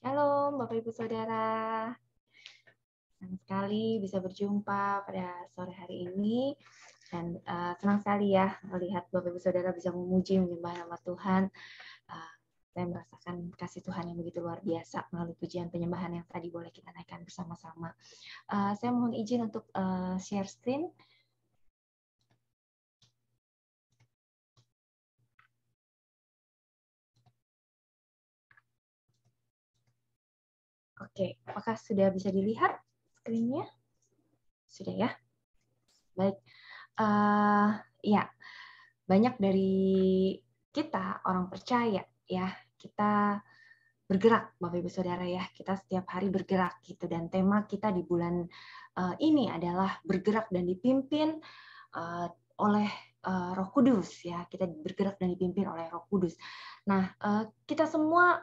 Shalom Bapak Ibu Saudara. Senang sekali bisa berjumpa pada sore hari ini dan senang sekali ya melihat Bapak Ibu Saudara bisa memuji menyembah nama Tuhan. Saya merasakan kasih Tuhan yang begitu luar biasa melalui pujian penyembahan yang tadi boleh kita naikkan bersama-sama. Saya mohon izin untuk share screen. Oke, apakah sudah bisa dilihat screen-nya? Sudah ya? Baik. Ya, banyak dari kita orang percaya ya, kita bergerak Bapak Ibu Saudara ya, kita setiap hari bergerak gitu, dan tema kita di bulan ini adalah bergerak dan dipimpin oleh Roh Kudus ya, kita bergerak dan dipimpin oleh Roh Kudus. Nah, kita semua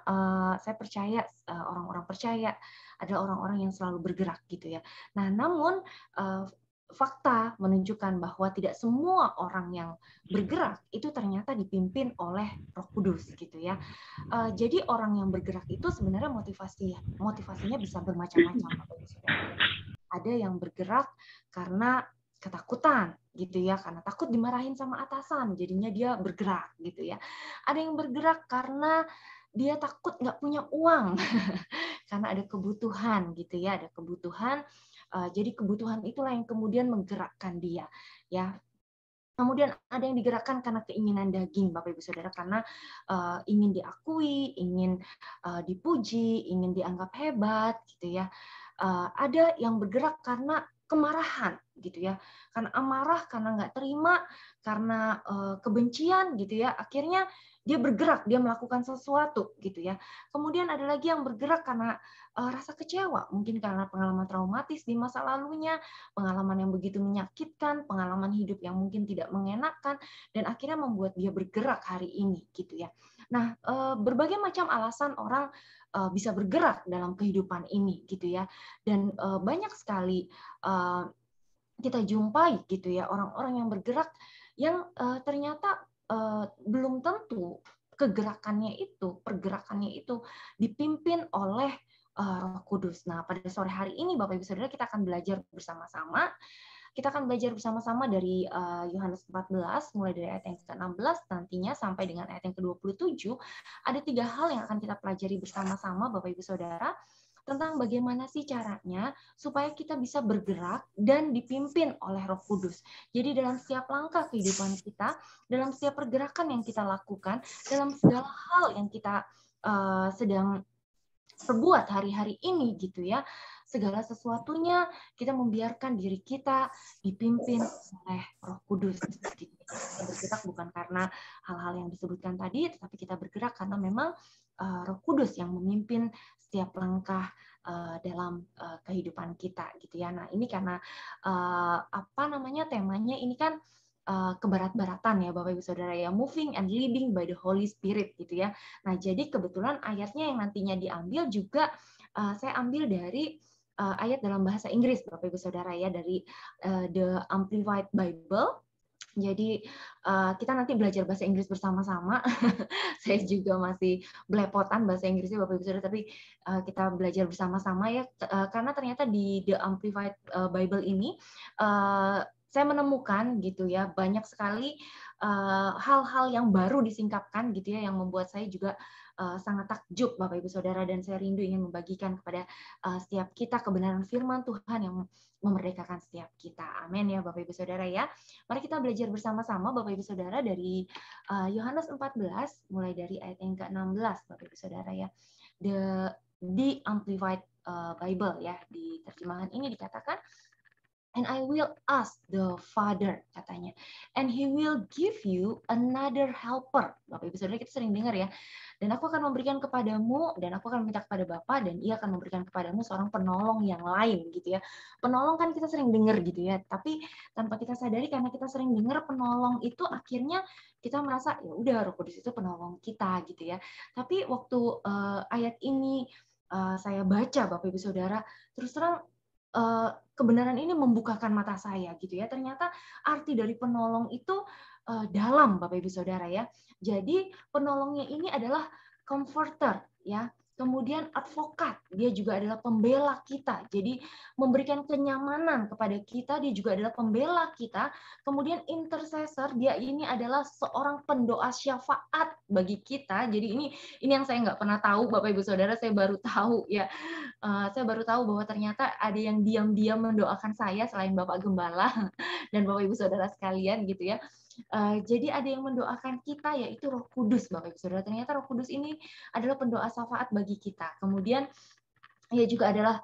saya percaya orang-orang percaya adalah orang-orang yang selalu bergerak gitu ya. Nah, namun fakta menunjukkan bahwa tidak semua orang yang bergerak itu ternyata dipimpin oleh Roh Kudus gitu ya. Jadi orang yang bergerak itu sebenarnya motivasinya bisa bermacam-macam. Ada yang bergerak karena ketakutan gitu ya, karena takut dimarahin sama atasan, jadinya dia bergerak gitu ya. Ada yang bergerak karena dia takut nggak punya uang, karena ada kebutuhan gitu ya, ada kebutuhan. Jadi kebutuhan itulah yang kemudian menggerakkan dia ya. Kemudian ada yang digerakkan karena keinginan daging, Bapak Ibu Saudara, karena ingin diakui, ingin dipuji, ingin dianggap hebat, gitu ya. Ada yang bergerak karena kemarahan, gitu ya, karena amarah, karena nggak terima, karena kebencian, gitu ya. Akhirnya dia bergerak, dia melakukan sesuatu, gitu ya. Kemudian ada lagi yang bergerak karena rasa kecewa, mungkin karena pengalaman traumatis di masa lalunya, pengalaman yang begitu menyakitkan, pengalaman hidup yang mungkin tidak mengenakan, dan akhirnya membuat dia bergerak hari ini, gitu ya. Nah, berbagai macam alasan orang bisa bergerak dalam kehidupan ini, gitu ya. Dan banyak sekali kita jumpai, gitu ya, orang-orang yang bergerak yang ternyata belum tentu pergerakannya itu dipimpin oleh Roh Kudus. Nah, pada sore hari ini Bapak Ibu Saudara kita akan belajar bersama-sama. Kita akan belajar bersama-sama dari Yohanes 14 mulai dari ayat yang ke-16 nantinya sampai dengan ayat yang ke-27. Ada 3 hal yang akan kita pelajari bersama-sama Bapak Ibu Saudara tentang bagaimana sih caranya supaya kita bisa bergerak dan dipimpin oleh Roh Kudus. Jadi dalam setiap langkah kehidupan kita, dalam setiap pergerakan yang kita lakukan, dalam segala hal yang kita sedang perbuat hari-hari ini gitu ya, segala sesuatunya kita membiarkan diri kita dipimpin oleh Roh Kudus. Gitu. Kita bergerak bukan karena hal-hal yang disebutkan tadi, tetapi kita bergerak karena memang Roh Kudus yang memimpin setiap langkah dalam kehidupan kita gitu ya. Nah, ini karena temanya ini kan kebarat-baratan ya Bapak Ibu Saudara ya, moving and leading by the Holy Spirit gitu ya. Nah, jadi kebetulan ayatnya yang nantinya diambil juga saya ambil dari ayat dalam bahasa Inggris Bapak Ibu Saudara ya, dari The Amplified Bible. Jadi kita nanti belajar bahasa Inggris bersama-sama. Saya juga masih belepotan bahasa Inggrisnya Bapak Ibu Saudara, tapi kita belajar bersama-sama ya, karena ternyata di The Amplified Bible ini saya menemukan gitu ya banyak sekali hal-hal yang baru disingkapkan gitu ya, yang membuat saya juga sangat takjub Bapak Ibu Saudara, dan saya rindu ingin membagikan kepada setiap kita kebenaran firman Tuhan yang memerdekakan setiap kita. Amin ya Bapak Ibu Saudara ya. Mari kita belajar bersama-sama Bapak Ibu Saudara dari Yohanes 14 mulai dari ayat yang ke-16 Bapak Ibu Saudara ya. The Amplified Bible ya, di terjemahan ini dikatakan, and I will ask the Father, katanya, and He will give you another helper. Bapak Ibu Saudara, kita sering dengar ya. Dan aku akan memberikan kepadamu, dan aku akan minta kepada Bapa, dan Ia akan memberikan kepadamu seorang penolong yang lain, gitu ya. Penolong kan kita sering dengar gitu ya, tapi tanpa kita sadari karena kita sering dengar penolong itu, akhirnya kita merasa ya udah Roh Kudus itu penolong kita gitu ya. Tapi waktu ayat ini saya baca Bapak Ibu Saudara, terus terang kebenaran ini membukakan mata saya gitu ya. Ternyata arti dari penolong itu dalam Bapak Ibu Saudara ya. Jadi penolongnya ini adalah comforter ya. Kemudian advokat, dia juga adalah pembela kita. Jadi memberikan kenyamanan kepada kita, dia juga adalah pembela kita. Kemudian intercessor, dia ini adalah seorang pendoa syafaat bagi kita. Jadi ini yang saya nggak pernah tahu, Bapak Ibu Saudara, saya baru tahu ya. Saya baru tahu bahwa ternyata ada yang diam-diam mendoakan saya selain Bapak Gembala dan Bapak Ibu Saudara sekalian gitu ya. Jadi ada yang mendoakan kita, yaitu Roh Kudus, Bapak Ibu Saudara. Ternyata Roh Kudus ini adalah pendoa syafaat bagi kita. Kemudian ia juga adalah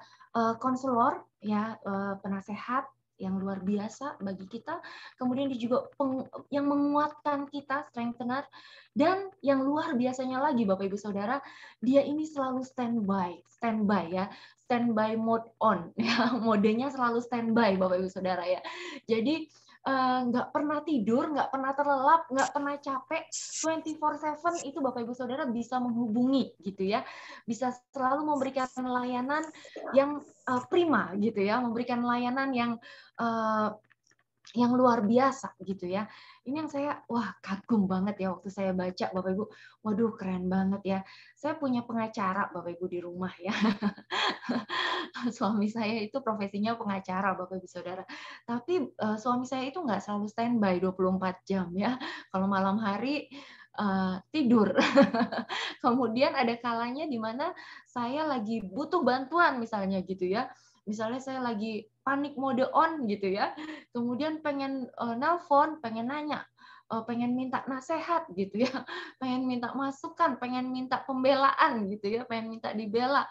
konselor, ya, penasehat yang luar biasa bagi kita. Kemudian dia juga yang menguatkan kita, strengthener. Dan yang luar biasanya lagi, Bapak Ibu Saudara, dia ini selalu standby ya, standby mode on, ya, modenya selalu standby, Bapak Ibu Saudara ya. Jadi nggak pernah tidur, nggak pernah terlelap, nggak pernah capek, 24/7 itu Bapak Ibu Saudara bisa menghubungi gitu ya, bisa selalu memberikan layanan yang prima gitu ya, memberikan layanan yang luar biasa gitu ya. Ini yang saya kagum banget ya waktu saya baca, Bapak Ibu. Waduh, keren banget ya. Saya punya pengacara, Bapak Ibu, di rumah ya. Suami saya itu profesinya pengacara, Bapak Ibu Saudara. Tapi suami saya itu nggak selalu standby 24 jam ya. Kalau malam hari tidur. Kemudian ada kalanya di mana saya lagi butuh bantuan misalnya gitu ya. Misalnya saya lagi panik mode on gitu ya. Kemudian pengen nelpon, pengen nanya, pengen minta nasihat gitu ya. Pengen minta masukan, pengen minta pembelaan gitu ya, pengen minta dibela.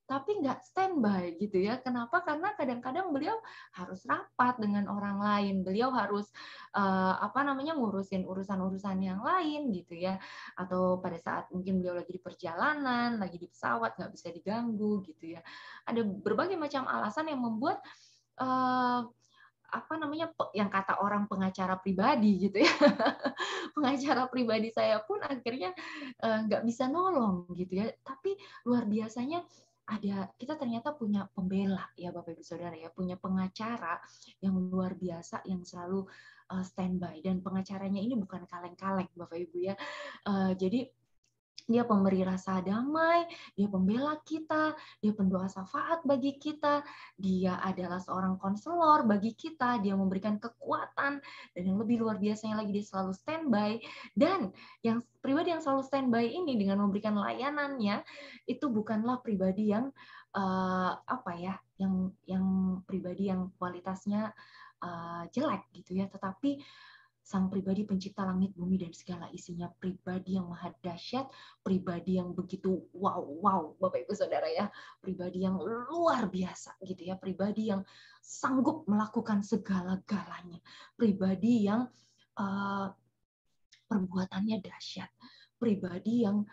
Tapi nggak standby gitu ya. Kenapa? Karena kadang-kadang beliau harus rapat dengan orang lain, beliau harus ngurusin urusan-urusan yang lain gitu ya. Atau pada saat mungkin beliau lagi di perjalanan, lagi di pesawat, nggak bisa diganggu gitu ya. Ada berbagai macam alasan yang membuat yang kata orang pengacara pribadi gitu ya. Pengacara pribadi saya pun akhirnya nggak bisa nolong gitu ya. Tapi luar biasanya kita ternyata punya pembela ya Bapak Ibu Saudara ya, punya pengacara yang luar biasa yang selalu standby, dan pengacaranya ini bukan kaleng-kaleng Bapak Ibu ya. Jadi dia pemberi rasa damai, dia pembela kita, dia pendoa syafaat bagi kita, dia adalah seorang konselor bagi kita, dia memberikan kekuatan, dan yang lebih luar biasanya lagi dia selalu standby. Dan yang pribadi yang selalu standby ini dengan memberikan layanannya itu bukanlah pribadi yang yang pribadi yang kualitasnya jelek gitu ya, tetapi Sang pribadi pencipta langit, bumi, dan segala isinya, pribadi yang maha dahsyat, pribadi yang begitu wow, Bapak Ibu Saudara ya, pribadi yang luar biasa gitu ya, pribadi yang sanggup melakukan segala-galanya, pribadi yang perbuatannya dahsyat, pribadi yang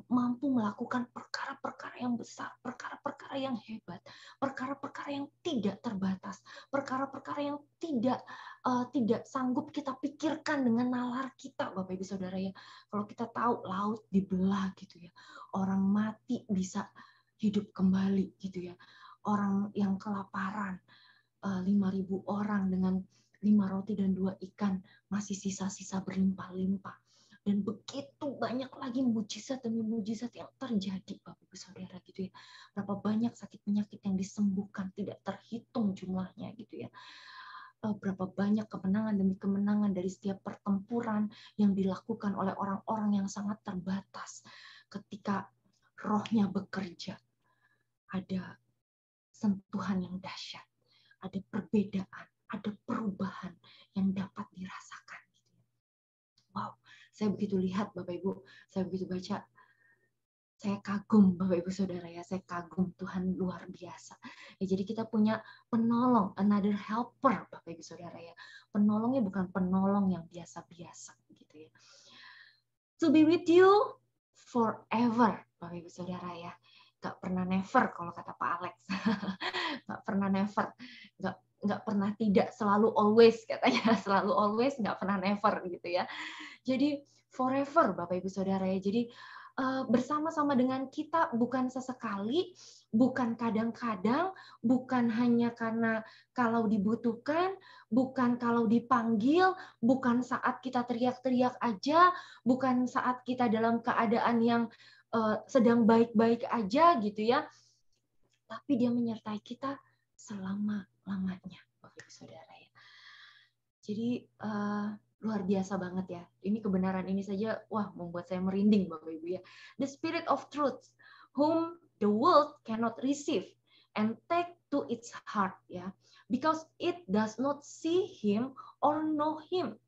mampu melakukan perkara-perkara yang besar, perkara-perkara yang hebat, perkara-perkara yang tidak terbatas, perkara-perkara yang tidak sanggup kita pikirkan dengan nalar kita, Bapak Ibu Saudara ya. Kalau kita tahu laut dibelah gitu ya, orang mati bisa hidup kembali gitu ya, orang yang kelaparan 5.000 orang dengan 5 roti dan 2 ikan masih sisa-sisa berlimpah-limpah. Dan begitu banyak lagi mujizat demi mujizat yang terjadi, Bapak Ibu Saudara gitu ya. Berapa banyak sakit penyakit yang disembuhkan tidak terhitung jumlahnya gitu ya. Berapa banyak kemenangan demi kemenangan dari setiap pertempuran yang dilakukan oleh orang-orang yang sangat terbatas. Ketika rohnya bekerja, ada sentuhan yang dahsyat, ada perbedaan, ada perubahan yang dapat dirasakan. Wow, saya begitu lihat Bapak Ibu, saya begitu baca, saya kagum Bapak Ibu Saudara ya, saya kagum Tuhan luar biasa. Ya, jadi kita punya penolong, another helper Bapak Ibu Saudara ya. Penolongnya bukan penolong yang biasa-biasa gitu ya. To be with you forever Bapak Ibu Saudara ya. Gak pernah never kalau kata Pak Alex. Gak pernah never, nggak pernah tidak, selalu always katanya, selalu always, nggak pernah never gitu ya. Jadi forever Bapak Ibu Saudara ya. Jadi bersama-sama dengan kita, bukan sesekali, bukan kadang-kadang, bukan hanya karena kalau dibutuhkan, bukan kalau dipanggil, bukan saat kita teriak-teriak aja, bukan saat kita dalam keadaan yang sedang baik-baik aja gitu ya, tapi dia menyertai kita selama-lamanya, Bapak Ibu Saudara ya. Jadi luar biasa banget ya. Ini kebenaran ini saja, wah, membuat saya merinding, Bapak Ibu ya. The Spirit of Truth, whom the world cannot receive and take to its heart ya, because it does not see him or know him,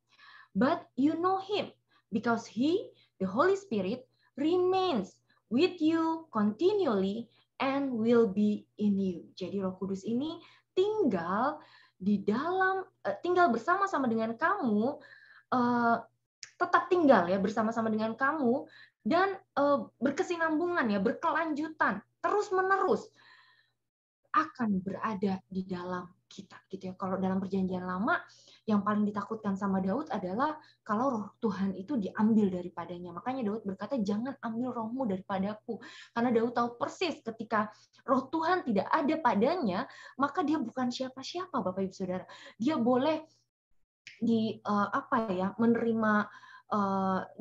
but you know him, because he, the Holy Spirit, remains with you continually and will be in you. Jadi Roh Kudus ini tinggal di dalam, tinggal bersama-sama dengan kamu, tetap tinggal ya bersama-sama dengan kamu, dan berkesinambungan ya, berkelanjutan, terus-menerus akan berada di dalam kita gitu ya. Kalau dalam perjanjian lama yang paling ditakutkan sama Daud adalah kalau roh Tuhan itu diambil daripadanya. Makanya Daud berkata, jangan ambil rohmu daripadaku. Karena Daud tahu persis ketika roh Tuhan tidak ada padanya, maka dia bukan siapa-siapa, Bapak Ibu Saudara. Dia boleh menerima,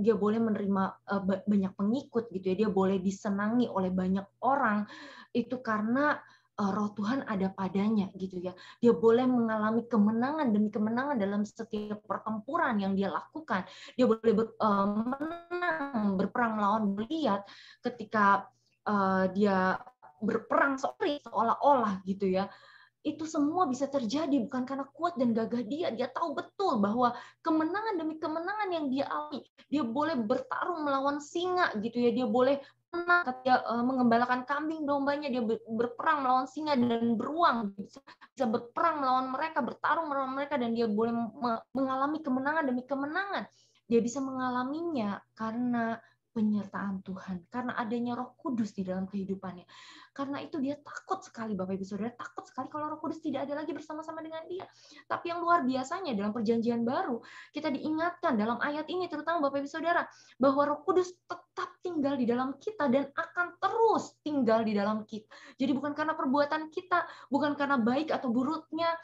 dia boleh menerima banyak pengikut gitu ya. Dia boleh disenangi oleh banyak orang, itu karena roh Tuhan ada padanya gitu ya. Dia boleh mengalami kemenangan demi kemenangan dalam setiap pertempuran yang dia lakukan. Dia boleh menang berperang melawan Goliat ketika dia berperang seolah-olah gitu ya. Itu semua bisa terjadi bukan karena kuat dan gagah dia. Dia tahu betul bahwa kemenangan demi kemenangan yang dia alami. Dia boleh bertarung melawan singa gitu ya. Dia boleh menang ketika mengembalakan kambing dombanya. Dia berperang melawan singa dan beruang. Bisa berperang melawan mereka, bertarung melawan mereka, dan dia boleh mengalami kemenangan demi kemenangan. Dia bisa mengalaminya karena penyertaan Tuhan, karena adanya Roh Kudus di dalam kehidupannya. Karena itu dia takut sekali, Bapak Ibu Saudara, takut sekali kalau Roh Kudus tidak ada lagi bersama-sama dengan dia. Tapi yang luar biasanya dalam perjanjian baru, kita diingatkan dalam ayat ini terutama Bapak Ibu Saudara, bahwa Roh Kudus tetap tinggal di dalam kita dan akan terus tinggal di dalam kita. Jadi bukan karena perbuatan kita, bukan karena baik atau buruknya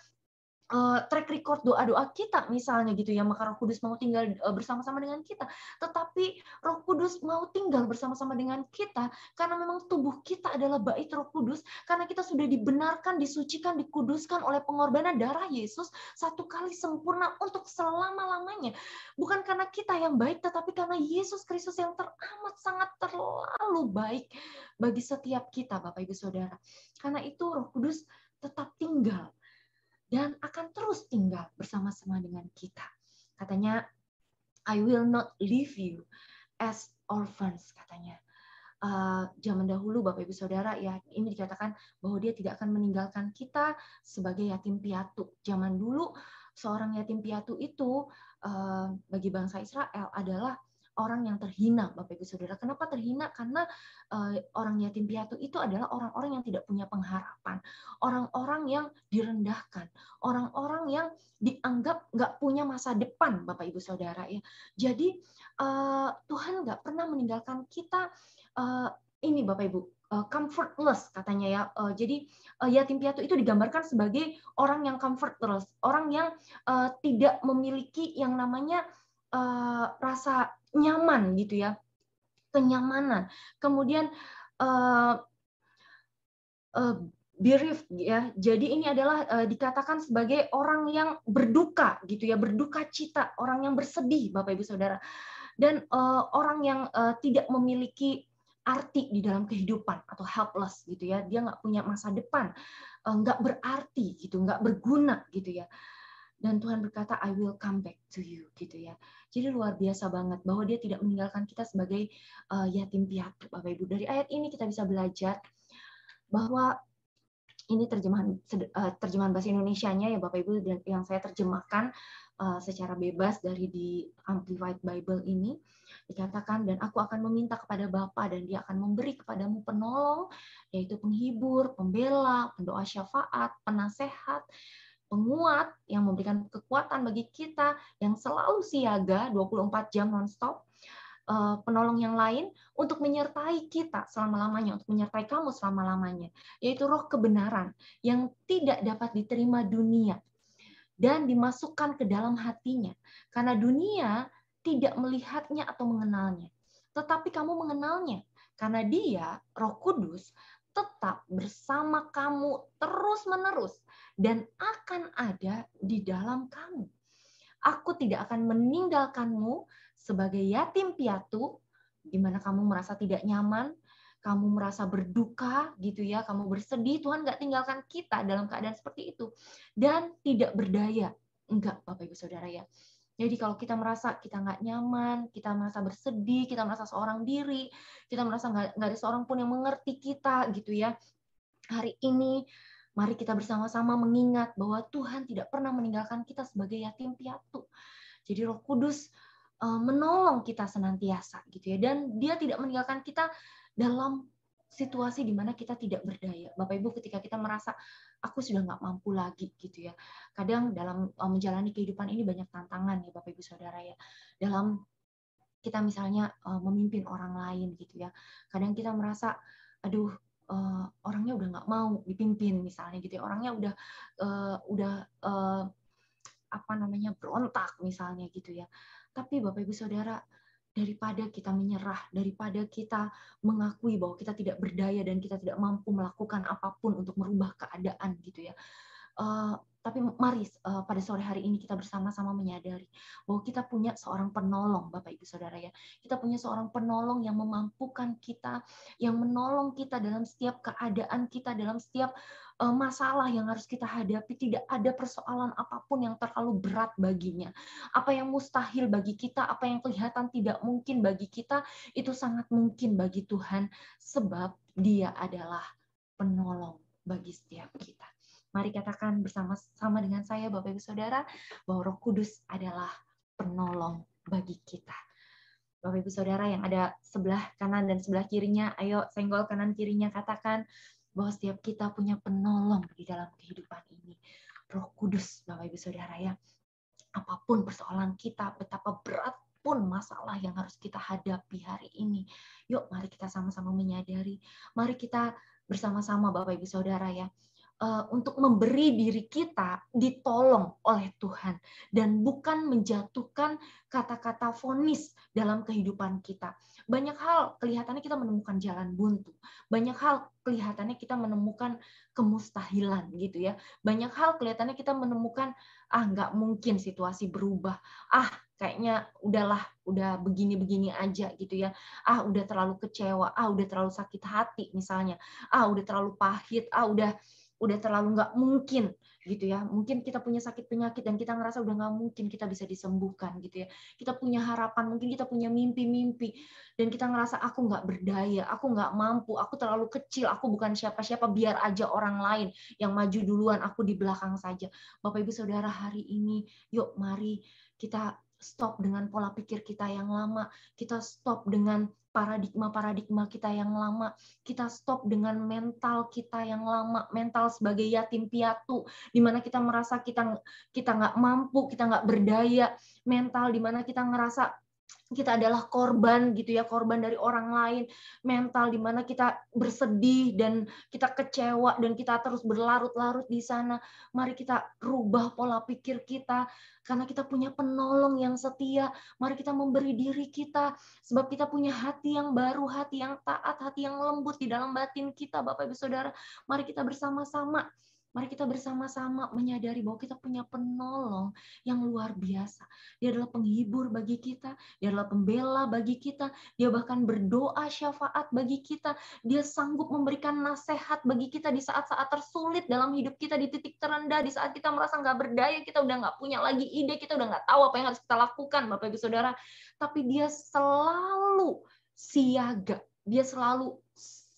track record doa-doa kita misalnya gitu ya, maka Roh Kudus mau tinggal bersama-sama dengan kita. Tetapi Roh Kudus mau tinggal bersama-sama dengan kita karena memang tubuh kita adalah bait Roh Kudus, karena kita sudah dibenarkan, disucikan, dikuduskan oleh pengorbanan darah Yesus satu kali sempurna untuk selama-lamanya. Bukan karena kita yang baik, tetapi karena Yesus Kristus yang teramat sangat terlalu baik bagi setiap kita, Bapak Ibu Saudara. Karena itu Roh Kudus tetap tinggal dan akan terus tinggal bersama-sama dengan kita. Katanya, I will not leave you as orphans, katanya. Zaman dahulu, Bapak Ibu Saudara, ya ini dikatakan bahwa dia tidak akan meninggalkan kita sebagai yatim piatu. Zaman dulu, seorang yatim piatu itu bagi bangsa Israel adalah orang yang terhina, Bapak Ibu Saudara. Kenapa terhina? Karena orang yatim piatu itu adalah orang-orang yang tidak punya pengharapan, orang-orang yang direndahkan, orang-orang yang dianggap nggak punya masa depan, Bapak Ibu Saudara ya. Jadi Tuhan nggak pernah meninggalkan kita ini, Bapak Ibu, comfortless katanya ya. Jadi yatim piatu itu digambarkan sebagai orang yang comfortless, orang yang tidak memiliki yang namanya rasa nyaman gitu ya, kenyamanan. Kemudian bereaved ya. Jadi ini adalah dikatakan sebagai orang yang berduka gitu ya, berduka cita, orang yang bersedih, Bapak Ibu Saudara. Dan orang yang tidak memiliki arti di dalam kehidupan atau helpless gitu ya. Dia nggak punya masa depan, nggak berarti gitu, nggak berguna gitu ya. Dan Tuhan berkata, I will come back to you gitu ya. Jadi luar biasa banget bahwa dia tidak meninggalkan kita sebagai yatim piatu, Bapak Ibu. Dari ayat ini kita bisa belajar bahwa ini terjemahan bahasa Indonesianya ya Bapak Ibu, dan yang saya terjemahkan secara bebas dari di Amplified Bible ini, dikatakan, dan aku akan meminta kepada Bapa dan dia akan memberi kepadamu penolong, yaitu penghibur, pembela, pendoa syafaat, penasehat, penguat yang memberikan kekuatan bagi kita, yang selalu siaga 24 jam non-stop, penolong yang lain untuk menyertai kita selama-lamanya, untuk menyertai kamu selama-lamanya, yaitu roh kebenaran yang tidak dapat diterima dunia dan dimasukkan ke dalam hatinya. Karena dunia tidak melihatnya atau mengenalnya, tetapi kamu mengenalnya Karena Dia, Roh Kudus, tetap bersama kamu terus-menerus dan akan ada di dalam kamu. Aku tidak akan meninggalkanmu sebagai yatim piatu, di mana kamu merasa tidak nyaman, kamu merasa berduka, gitu ya, kamu bersedih. Tuhan nggak tinggalkan kita dalam keadaan seperti itu, dan tidak berdaya. Enggak, Bapak Ibu Saudara ya. Jadi kalau kita merasa kita nggak nyaman, kita merasa bersedih, kita merasa seorang diri, kita merasa nggak ada seorang pun yang mengerti kita, gitu ya. Hari ini mari kita bersama-sama mengingat bahwa Tuhan tidak pernah meninggalkan kita sebagai yatim piatu. Jadi Roh Kudus menolong kita senantiasa gitu ya, dan Dia tidak meninggalkan kita dalam situasi di mana kita tidak berdaya. Bapak Ibu, ketika kita merasa aku sudah nggak mampu lagi gitu ya. Kadang dalam menjalani kehidupan ini banyak tantangan ya Bapak Ibu Saudara ya. Dalam kita misalnya memimpin orang lain gitu ya. Kadang kita merasa aduh, orangnya udah nggak mau dipimpin misalnya gitu ya. Orangnya udah apa namanya, berontak misalnya gitu ya. Tapi Bapak Ibu Saudara, daripada kita menyerah, daripada kita mengakui bahwa kita tidak berdaya dan kita tidak mampu melakukan apapun untuk merubah keadaan gitu ya. Tapi mari pada sore hari ini kita bersama-sama menyadari bahwa kita punya seorang penolong, Bapak Ibu Saudara ya. Kita punya seorang penolong yang memampukan kita, yang menolong kita dalam setiap keadaan kita, dalam setiap masalah yang harus kita hadapi. Tidak ada persoalan apapun yang terlalu berat baginya. Apa yang mustahil bagi kita, apa yang kelihatan tidak mungkin bagi kita, itu sangat mungkin bagi Tuhan, sebab Dia adalah penolong bagi setiap kita. Mari katakan bersama-sama dengan saya, Bapak Ibu Saudara, bahwa Roh Kudus adalah penolong bagi kita. Bapak Ibu Saudara yang ada sebelah kanan dan sebelah kirinya, ayo senggol kanan kirinya, katakan bahwa setiap kita punya penolong di dalam kehidupan ini. Roh Kudus, Bapak Ibu Saudara ya. Apapun persoalan kita, betapa berat pun masalah yang harus kita hadapi hari ini. Yuk, mari kita sama-sama menyadari. Mari kita bersama-sama Bapak Ibu Saudara ya, untuk memberi diri kita ditolong oleh Tuhan dan bukan menjatuhkan kata-kata vonis dalam kehidupan kita. Banyak hal kelihatannya kita menemukan jalan buntu. Banyak hal kelihatannya kita menemukan kemustahilan gitu ya. Banyak hal kelihatannya kita menemukan nggak mungkin situasi berubah. Kayaknya udah begini-begini aja gitu ya. Udah terlalu kecewa, udah terlalu sakit hati misalnya. Udah terlalu pahit, udah terlalu nggak mungkin gitu ya. Mungkin kita punya sakit penyakit dan kita ngerasa udah nggak mungkin kita bisa disembuhkan gitu ya. Kita punya harapan, mungkin kita punya mimpi-mimpi dan kita ngerasa aku nggak berdaya, aku nggak mampu, aku terlalu kecil, aku bukan siapa-siapa, biar aja orang lain yang maju duluan, aku di belakang saja. Bapak Ibu Saudara, hari ini yuk mari kita stop dengan pola pikir kita yang lama, kita stop dengan paradigma kita yang lama, kita stop dengan mental kita yang lama, mental sebagai yatim piatu, di mana kita merasa kita nggak mampu, kita nggak berdaya, mental di mana kita ngerasa kita adalah korban gitu ya, korban dari orang lain, mental di mana kita bersedih dan kita kecewa dan kita terus berlarut-larut di sana. Mari kita rubah pola pikir kita karena kita punya penolong yang setia. Mari kita memberi diri kita sebab kita punya hati yang baru, hati yang taat, hati yang lembut di dalam batin kita, Bapak Ibu Saudara. Mari kita bersama-sama menyadari bahwa kita punya penolong yang luar biasa. Dia adalah penghibur bagi kita, dia adalah pembela bagi kita, dia bahkan berdoa syafaat bagi kita, dia sanggup memberikan nasihat bagi kita di saat-saat tersulit dalam hidup kita, di titik terendah, di saat kita merasa nggak berdaya, kita udah nggak punya lagi ide, kita udah nggak tahu apa yang harus kita lakukan, Bapak Ibu Saudara. Tapi dia selalu siaga, dia selalu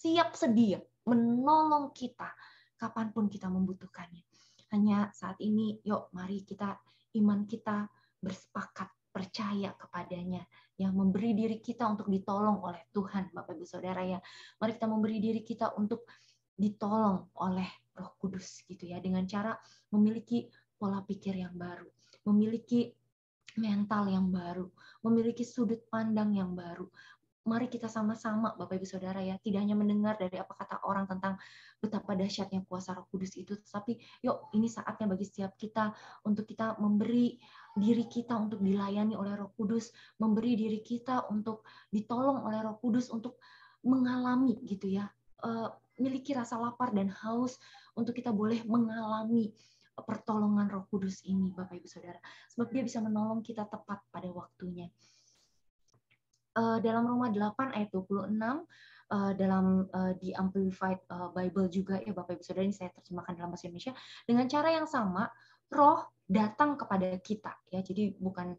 siap sedia menolong kita kapanpun kita membutuhkannya. Hanya saat ini, yuk mari kita, iman kita bersepakat percaya kepadanya, yang memberi diri kita untuk ditolong oleh Tuhan, Bapak Ibu Saudara ya. Mari kita memberi diri kita untuk ditolong oleh Roh Kudus gitu ya, dengan cara memiliki pola pikir yang baru, memiliki mental yang baru, memiliki sudut pandang yang baru. Mari kita sama-sama, Bapak Ibu Saudara ya, tidak hanya mendengar dari apa kata orang tentang betapa dahsyatnya kuasa Roh Kudus itu, tapi yuk ini saatnya bagi setiap kita untuk kita memberi diri kita untuk dilayani oleh Roh Kudus, memberi diri kita untuk ditolong oleh Roh Kudus, untuk mengalami gitu ya, miliki rasa lapar dan haus untuk kita boleh mengalami pertolongan Roh Kudus ini, Bapak Ibu Saudara, sebab dia bisa menolong kita tepat pada waktunya. Dalam Roma 8 ayat 26, dalam di Amplified Bible juga ya Bapak Ibu Saudara, ini saya terjemahkan dalam bahasa Indonesia, dengan cara yang sama Roh datang kepada kita ya, jadi bukan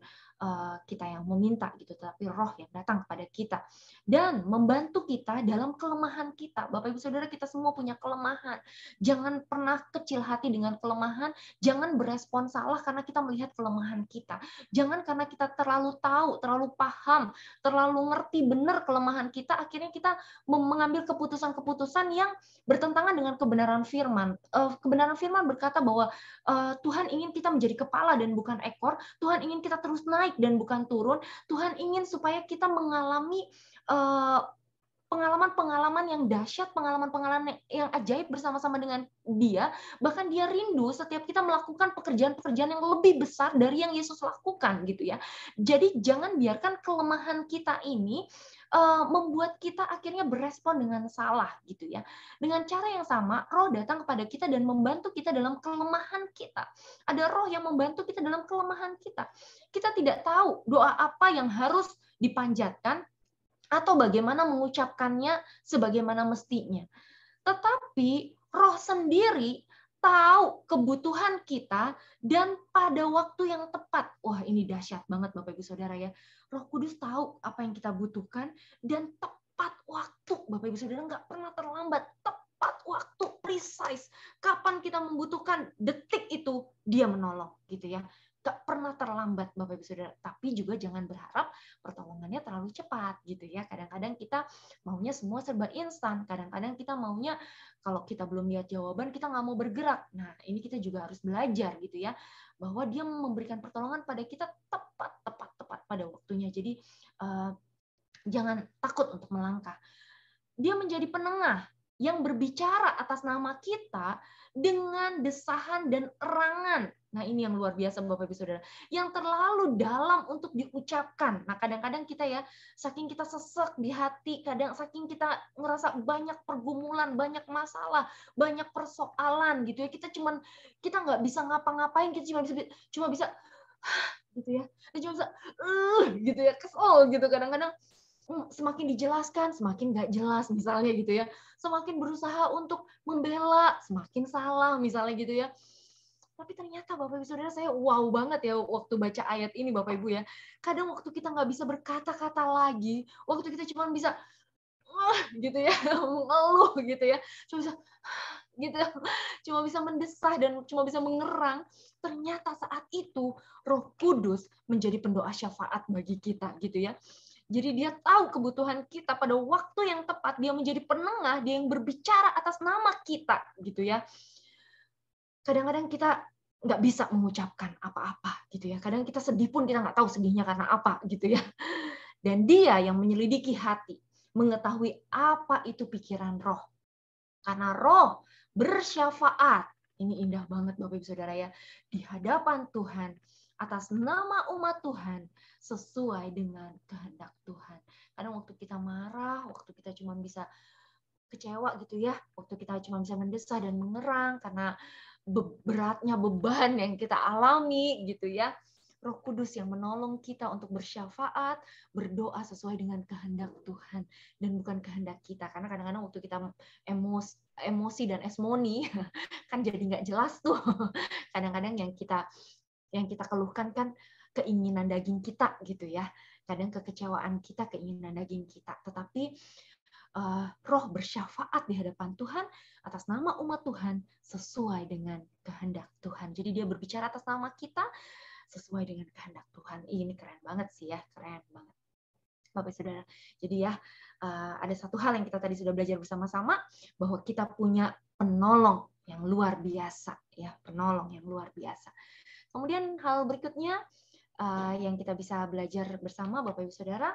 kita yang meminta gitu, tapi Roh yang datang kepada kita dan membantu kita dalam kelemahan kita. Bapak Ibu Saudara, kita semua punya kelemahan. Jangan pernah kecil hati dengan kelemahan, jangan berespon salah karena kita melihat kelemahan kita. Jangan karena kita terlalu tahu, terlalu paham, terlalu ngerti benar kelemahan kita, akhirnya kita mengambil keputusan-keputusan yang bertentangan dengan kebenaran firman. Kebenaran firman berkata bahwa Tuhan ingin kita menjadi kepala dan bukan ekor. Tuhan ingin kita terus naik dan bukan turun. Tuhan ingin supaya kita mengalami pengalaman-pengalaman yang dahsyat, pengalaman-pengalaman yang ajaib bersama-sama dengan Dia. Bahkan Dia rindu setiap kita melakukan pekerjaan-pekerjaan yang lebih besar dari yang Yesus lakukan gitu ya. Jadi jangan biarkan kelemahan kita ini membuat kita akhirnya berespon dengan salah gitu ya. Dengan cara yang sama, Roh datang kepada kita dan membantu kita dalam kelemahan kita. Ada Roh yang membantu kita dalam kelemahan kita. Kita tidak tahu doa apa yang harus dipanjatkan atau bagaimana mengucapkannya sebagaimana mestinya. Tetapi Roh sendiri tahu kebutuhan kita dan pada waktu yang tepat. Wah, ini dahsyat banget Bapak Ibu Saudara ya. Roh Kudus tahu apa yang kita butuhkan dan tepat waktu. Bapak Ibu Saudara, nggak pernah terlambat. Tepat waktu, precise. Kapan kita membutuhkan, detik itu Dia menolong gitu ya. Gak pernah terlambat Bapak Ibu Saudara, tapi juga jangan berharap pertolongannya terlalu cepat gitu ya. Kadang-kadang kita maunya semua serba instan, kadang-kadang kita maunya kalau kita belum lihat jawaban kita nggak mau bergerak. Nah, ini kita juga harus belajar gitu ya, bahwa Dia memberikan pertolongan pada kita tepat pada waktunya. Jadi jangan takut untuk melangkah. Dia menjadi penengah yang berbicara atas nama kita dengan desahan dan erangan. Nah, ini yang luar biasa Bapak Ibu Saudara. Yang terlalu dalam untuk diucapkan. Nah, kadang-kadang kita ya, saking kita sesek di hati, kadang saking kita ngerasa banyak pergumulan, banyak masalah, banyak persoalan gitu ya. Kita nggak bisa ngapa-ngapain, kita cuma bisa gitu ya. Kita cuma bisa gitu ya, kesel gitu kadang-kadang. Semakin dijelaskan, semakin nggak jelas misalnya gitu ya. Semakin berusaha untuk membela, semakin salah misalnya gitu ya. Tapi ternyata Bapak Ibu Saudara, saya wow banget ya waktu baca ayat ini Bapak Ibu ya. Kadang waktu kita nggak bisa berkata-kata lagi, waktu kita cuma bisa gitu ya, mengeluh gitu ya, cuma bisa gitu, cuma bisa mendesah dan cuma bisa mengerang. Ternyata saat itu Roh Kudus menjadi pendoa syafaat bagi kita gitu ya. Jadi Dia tahu kebutuhan kita pada waktu yang tepat, Dia menjadi penengah, Dia yang berbicara atas nama kita gitu ya. Kadang-kadang kita nggak bisa mengucapkan apa-apa gitu ya. Kadang kita sedih pun kita nggak tahu sedihnya karena apa gitu ya. Dan Dia yang menyelidiki hati, mengetahui apa itu pikiran Roh. Karena Roh bersyafaat. Ini indah banget Bapak Ibu Saudara ya. Di hadapan Tuhan atas nama umat Tuhan sesuai dengan kehendak Tuhan. Kadang waktu kita marah, waktu kita cuma bisa kecewa gitu ya, waktu kita cuma bisa mendesah dan mengerang karena beratnya beban yang kita alami gitu ya. Roh Kudus yang menolong kita untuk bersyafaat, berdoa sesuai dengan kehendak Tuhan dan bukan kehendak kita. Karena kadang-kadang waktu kita emosi dan esmoni kan jadi nggak jelas tuh. Kadang-kadang yang kita keluhkan kan keinginan daging kita gitu ya. Kadang kekecewaan kita, keinginan daging kita. Tetapi Roh bersyafaat di hadapan Tuhan atas nama umat Tuhan sesuai dengan kehendak Tuhan. Jadi Dia berbicara atas nama kita sesuai dengan kehendak Tuhan. Ini keren banget sih ya, keren banget. Bapak Saudara. Jadi ya, ada satu hal yang kita tadi sudah belajar bersama-sama, bahwa kita punya penolong yang luar biasa, ya, penolong yang luar biasa. Kemudian hal berikutnya yang kita bisa belajar bersama Bapak Ibu Saudara,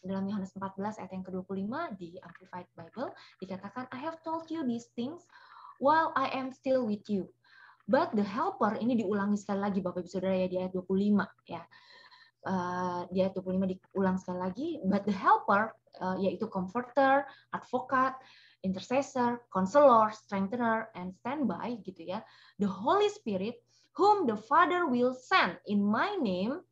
dalam Yohanes 14 ayat yang ke-25 di Amplified Bible dikatakan, I have told you these things while I am still with you. But the helper, ini diulangi sekali lagi Bapak Ibu Saudara ya di ayat 25 ya. di ayat 25 diulang sekali lagi, but the helper, yaitu comforter, advocate, intercessor, counselor, strengthener, and standby gitu ya. The Holy Spirit, whom the Father will send in my name.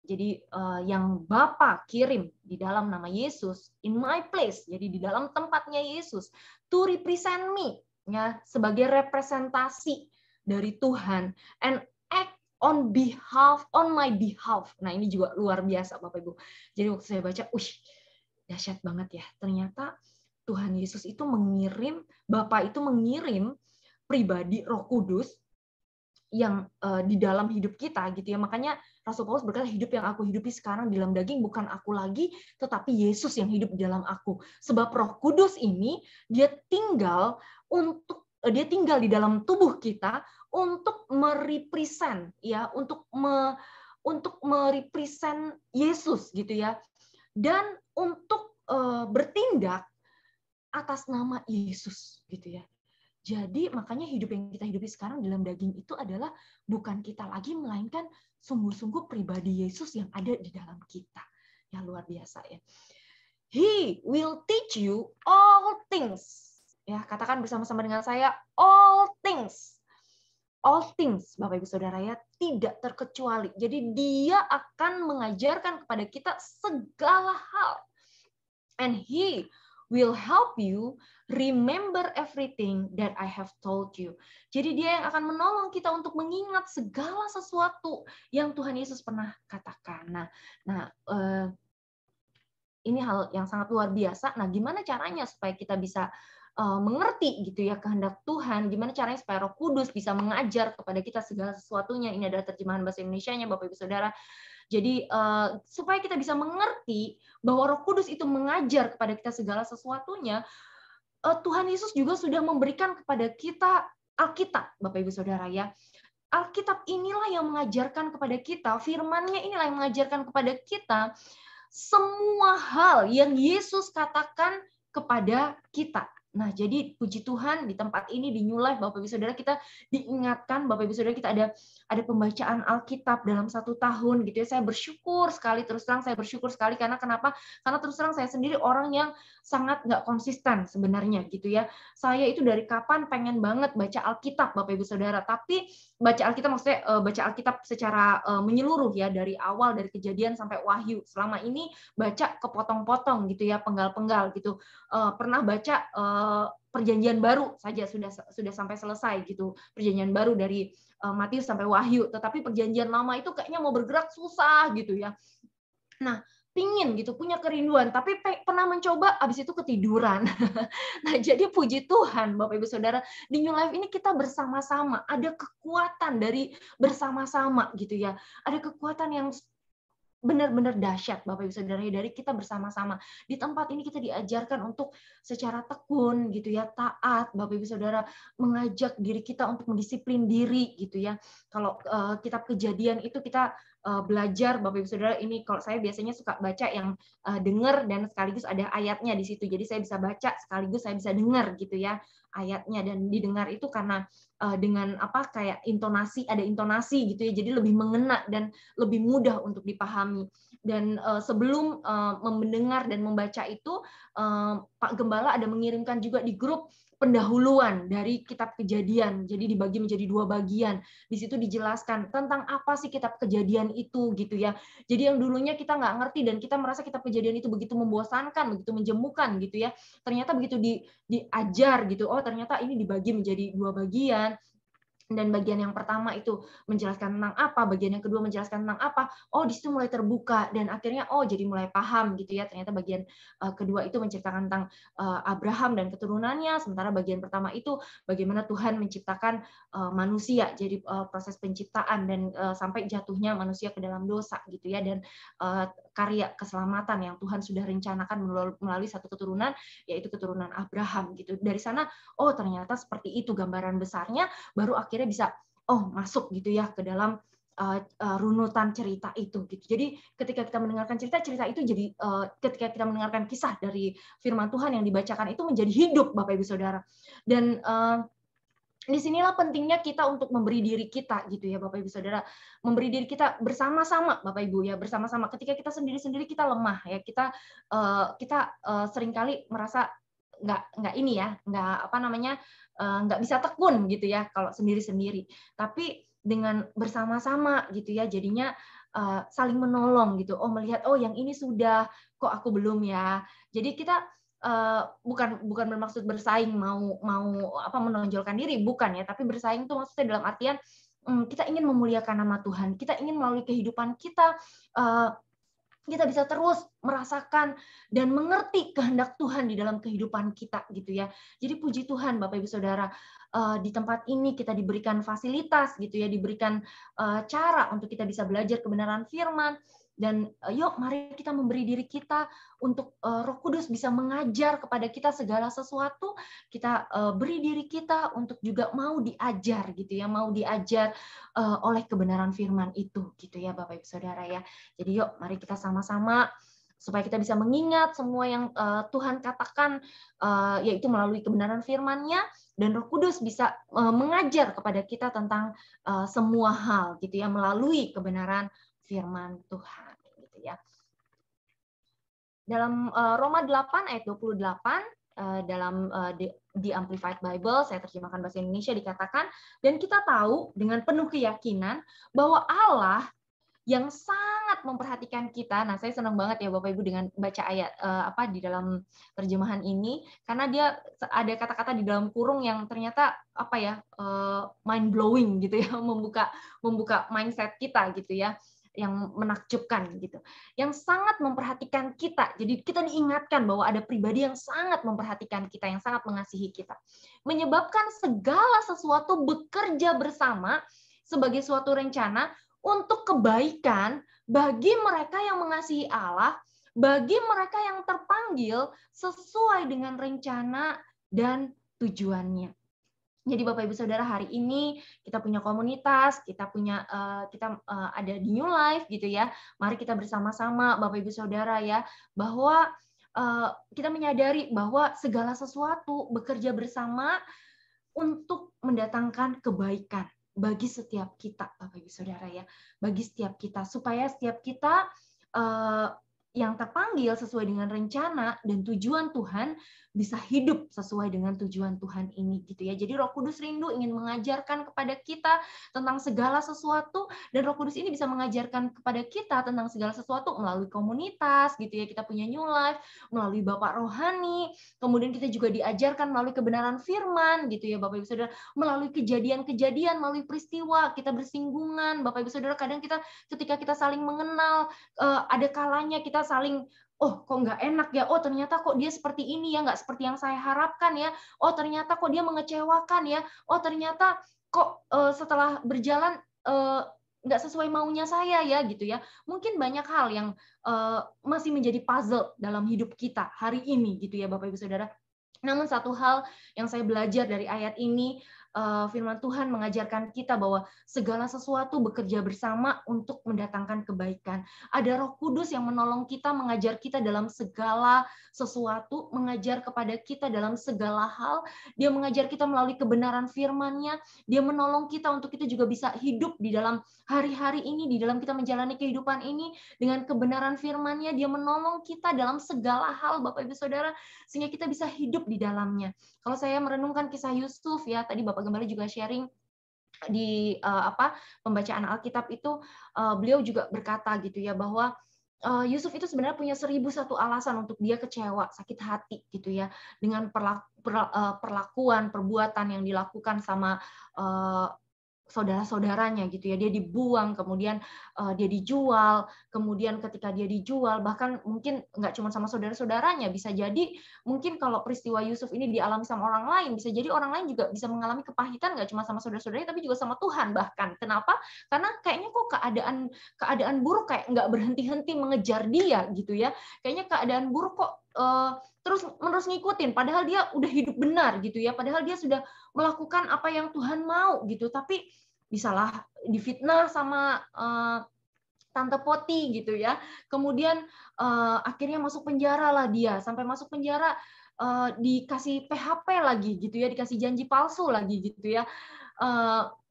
Jadi yang Bapa kirim di dalam nama Yesus, in my place, jadi di dalam tempatnya Yesus, to represent me, ya, sebagai representasi dari Tuhan, and act on my behalf. Nah, ini juga luar biasa Bapak Ibu. Jadi waktu saya baca, dahsyat banget ya. Ternyata Tuhan Yesus itu mengirim, Bapa itu mengirim pribadi Roh Kudus yang di dalam hidup kita gitu ya. Makanya Rasul Paulus berkata, hidup yang aku hidupi sekarang di dalam daging bukan aku lagi, tetapi Yesus yang hidup di dalam aku. Sebab Roh Kudus ini dia tinggal di dalam tubuh kita untuk merepresent ya, untuk merepresent Yesus gitu ya. Dan untuk bertindak atas nama Yesus gitu ya. Jadi makanya hidup yang kita hidupi sekarang dalam daging itu adalah bukan kita lagi, melainkan sungguh-sungguh pribadi Yesus yang ada di dalam kita. Ya luar biasa ya. He will teach you all things. Ya, katakan bersama-sama dengan saya, all things. All things, Bapak Ibu Saudara ya, tidak terkecuali. Jadi dia akan mengajarkan kepada kita segala hal. And he will help you remember everything that I have told you. Jadi dia yang akan menolong kita untuk mengingat segala sesuatu yang Tuhan Yesus pernah katakan. Nah, ini hal yang sangat luar biasa. Nah, gimana caranya supaya kita bisa mengerti gitu ya kehendak Tuhan? Gimana caranya supaya Roh Kudus bisa mengajar kepada kita segala sesuatunya? Ini adalah terjemahan bahasa Indonesianya, Bapak Ibu Saudara. Jadi supaya kita bisa mengerti bahwa Roh Kudus itu mengajar kepada kita segala sesuatunya, Tuhan Yesus juga sudah memberikan kepada kita Alkitab, Bapak Ibu Saudara ya. Alkitab inilah yang mengajarkan kepada kita, firman-Nya inilah yang mengajarkan kepada kita semua hal yang Yesus katakan kepada kita. Nah, jadi puji Tuhan di tempat ini di New Life, Bapak Ibu Saudara, kita diingatkan, Bapak Ibu Saudara, kita ada pembacaan Alkitab dalam 1 tahun gitu ya. Saya bersyukur sekali, terus terang saya bersyukur sekali, karena kenapa? Karena terus terang saya sendiri orang yang sangat nggak konsisten sebenarnya gitu ya. Saya itu dari kapan pengen banget baca Alkitab, Bapak Ibu Saudara, tapi baca Alkitab maksudnya baca Alkitab secara menyeluruh ya, dari awal, dari Kejadian sampai Wahyu. Selama ini baca kepotong-potong gitu ya, penggal-penggal gitu. Pernah baca Perjanjian Baru saja sudah sampai selesai gitu. Perjanjian Baru dari Matius sampai Wahyu, tetapi Perjanjian Lama itu kayaknya mau bergerak susah gitu ya. Nah, pingin gitu, punya kerinduan, tapi pernah mencoba, abis itu ketiduran. Nah, jadi puji Tuhan, Bapak Ibu Saudara, di New Life ini kita bersama-sama, ada kekuatan dari bersama-sama gitu ya. Ada kekuatan yang benar-benar dahsyat, Bapak Ibu Saudara, dari kita bersama-sama. Di tempat ini kita diajarkan untuk secara tekun gitu ya, taat, Bapak Ibu Saudara, mengajak diri kita untuk mendisiplin diri gitu ya. Kalau kitab Kejadian itu kita belajar, Bapak Ibu Saudara, ini kalau saya biasanya suka baca yang dengar dan sekaligus ada ayatnya di situ. Jadi saya bisa baca sekaligus saya bisa dengar gitu ya ayatnya, dan didengar itu karena dengan kayak ada intonasi gitu ya, jadi lebih mengena dan lebih mudah untuk dipahami. Dan sebelum mendengar dan membaca itu, Pak Gembala ada mengirimkan juga di grup pendahuluan dari kitab Kejadian, jadi dibagi menjadi 2 bagian. Di situ dijelaskan tentang apa sih kitab Kejadian itu gitu ya. Jadi yang dulunya kita nggak ngerti dan kita merasa kitab Kejadian itu begitu membosankan, begitu menjemukan gitu ya. Ternyata begitu diajar gitu, oh ternyata ini dibagi menjadi 2 bagian. Dan bagian yang pertama itu menjelaskan tentang apa, bagian yang kedua menjelaskan tentang apa. Oh, di situ mulai terbuka dan akhirnya jadi mulai paham gitu ya. Ternyata bagian kedua itu menceritakan tentang Abraham dan keturunannya, sementara bagian pertama itu bagaimana Tuhan menciptakan manusia. Jadi proses penciptaan dan sampai jatuhnya manusia ke dalam dosa gitu ya, dan karya keselamatan yang Tuhan sudah rencanakan melalui satu keturunan, yaitu keturunan Abraham gitu. Dari sana, oh ternyata seperti itu gambaran besarnya, baru akhirnya bisa masuk gitu ya ke dalam runutan cerita itu gitu. Jadi ketika kita mendengarkan cerita itu jadi ketika kita mendengarkan kisah dari firman Tuhan yang dibacakan itu menjadi hidup, Bapak Ibu Saudara. Dan disinilah pentingnya kita untuk memberi diri kita gitu ya Bapak Ibu Saudara, memberi diri kita bersama-sama Bapak Ibu ya, bersama-sama. Ketika kita sendiri-sendiri kita lemah ya, kita seringkali merasa nggak ini ya, nggak apa namanya, nggak bisa tekun gitu ya kalau sendiri-sendiri. Tapi dengan bersama-sama gitu ya, jadinya saling menolong gitu. Oh melihat, oh yang ini sudah, kok aku belum ya. Jadi kita bukan bermaksud bersaing mau mau apa menonjolkan diri, bukan ya, tapi bersaing itu maksudnya dalam artian kita ingin memuliakan nama Tuhan, kita ingin melalui kehidupan kita kita bisa terus merasakan dan mengerti kehendak Tuhan di dalam kehidupan kita gitu ya. Jadi puji Tuhan Bapak Ibu Saudara, di tempat ini kita diberikan fasilitas gitu ya, diberikan cara untuk kita bisa belajar kebenaran firman. Dan yuk mari kita memberi diri kita untuk Roh Kudus bisa mengajar kepada kita segala sesuatu. Kita beri diri kita untuk juga mau diajar gitu ya, mau diajar oleh kebenaran firman itu gitu ya Bapak Ibu Saudara ya. Jadi yuk mari kita sama-sama supaya kita bisa mengingat semua yang Tuhan katakan, yaitu melalui kebenaran firman-Nya, dan Roh Kudus bisa mengajar kepada kita tentang semua hal gitu ya, melalui kebenaran firman Tuhan gitu ya. Dalam Roma 8 ayat 28 dalam di Amplified Bible, saya terjemahkan bahasa Indonesia, dikatakan, dan kita tahu dengan penuh keyakinan bahwa Allah yang sangat memperhatikan kita. Nah, saya senang banget ya Bapak Ibu dengan baca ayat di dalam terjemahan ini, karena dia ada kata-kata di dalam kurung yang ternyata mind blowing gitu ya, membuka mindset kita gitu ya, yang menakjubkan gitu, yang sangat memperhatikan kita. Jadi kita diingatkan bahwa ada pribadi yang sangat memperhatikan kita, yang sangat mengasihi kita, menyebabkan segala sesuatu bekerja bersama sebagai suatu rencana untuk kebaikan bagi mereka yang mengasihi Allah, bagi mereka yang terpanggil sesuai dengan rencana dan tujuannya. Jadi Bapak Ibu Saudara, hari ini kita punya komunitas, kita ada di New Life gitu ya. Mari kita bersama-sama Bapak Ibu Saudara ya, bahwa kita menyadari bahwa segala sesuatu bekerja bersama untuk mendatangkan kebaikan bagi setiap kita, Bapak Ibu Saudara ya, bagi setiap kita, supaya setiap kita yang terpanggil sesuai dengan rencana dan tujuan Tuhan bisa hidup sesuai dengan tujuan Tuhan ini gitu ya. Jadi Roh Kudus rindu ingin mengajarkan kepada kita tentang segala sesuatu, dan Roh Kudus ini bisa mengajarkan kepada kita tentang segala sesuatu melalui komunitas gitu ya. Kita punya New Life, melalui Bapak Rohani, kemudian kita juga diajarkan melalui kebenaran firman gitu ya Bapak Ibu Saudara, melalui kejadian-kejadian, melalui peristiwa kita bersinggungan. Bapak Ibu Saudara, kadang kita ketika kita saling mengenal, ada kalanya kita saling, oh kok nggak enak ya, oh ternyata kok dia seperti ini ya, nggak seperti yang saya harapkan ya, oh ternyata kok dia mengecewakan ya, oh ternyata kok setelah berjalan nggak sesuai maunya saya ya gitu ya. Mungkin banyak hal yang masih menjadi puzzle dalam hidup kita hari ini gitu ya Bapak Ibu Saudara. Namun satu hal yang saya belajar dari ayat ini, firman Tuhan mengajarkan kita bahwa segala sesuatu bekerja bersama untuk mendatangkan kebaikan. Ada Roh Kudus yang menolong kita, mengajar kita dalam segala sesuatu, mengajar kepada kita dalam segala hal. Dia mengajar kita melalui kebenaran firman-Nya. Dia menolong kita untuk kita juga bisa hidup di dalam hari-hari ini, di dalam kita menjalani kehidupan ini dengan kebenaran firman-Nya. Dia menolong kita dalam segala hal, Bapak Ibu Saudara, sehingga kita bisa hidup di dalamnya. Kalau saya merenungkan kisah Yusuf ya, tadi Bapak Gembala juga sharing di pembacaan Alkitab itu, beliau juga berkata gitu ya, bahwa Yusuf itu sebenarnya punya 1001 alasan untuk dia kecewa, sakit hati gitu ya, dengan perlakuan, perbuatan yang dilakukan sama saudara-saudaranya gitu ya. Dia dibuang, kemudian dia dijual, kemudian ketika dia dijual, bahkan mungkin nggak cuma sama saudara-saudaranya, bisa jadi mungkin kalau peristiwa Yusuf ini dialami sama orang lain, bisa jadi orang lain juga bisa mengalami kepahitan nggak cuma sama saudara-saudaranya, tapi juga sama Tuhan bahkan. Kenapa? Karena kayaknya kok keadaan buruk kayak nggak berhenti-henti mengejar dia gitu ya. Kayaknya keadaan buruk kok terus menerus ngikutin, padahal dia udah hidup benar gitu ya, padahal dia sudah melakukan apa yang Tuhan mau gitu, tapi bisalah difitnah sama Tante Poti gitu ya. Kemudian akhirnya masuk penjara lah dia. Sampai masuk penjara, dikasih PHP lagi gitu ya, dikasih janji palsu lagi gitu ya.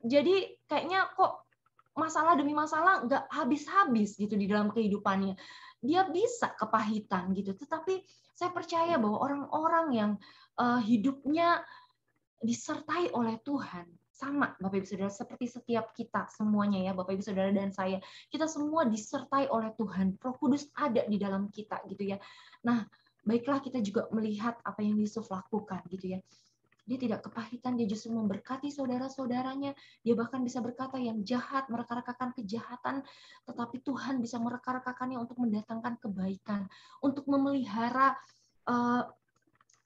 Jadi kayaknya kok masalah demi masalah nggak habis-habis gitu di dalam kehidupannya. Dia bisa kepahitan gitu, tetapi saya percaya bahwa orang-orang yang hidupnya disertai oleh Tuhan, sama Bapak Ibu Saudara, seperti setiap kita semuanya ya, Bapak Ibu Saudara dan saya, kita semua disertai oleh Tuhan. Roh Kudus ada di dalam kita gitu ya. Nah, baiklah kita juga melihat apa yang Yusuf lakukan gitu ya. Dia tidak kepahitan, dia justru memberkati saudara-saudaranya. Dia bahkan bisa berkata yang jahat, mereka-rekakan kejahatan, tetapi Tuhan bisa mereka-rekakannya untuk mendatangkan kebaikan, untuk memelihara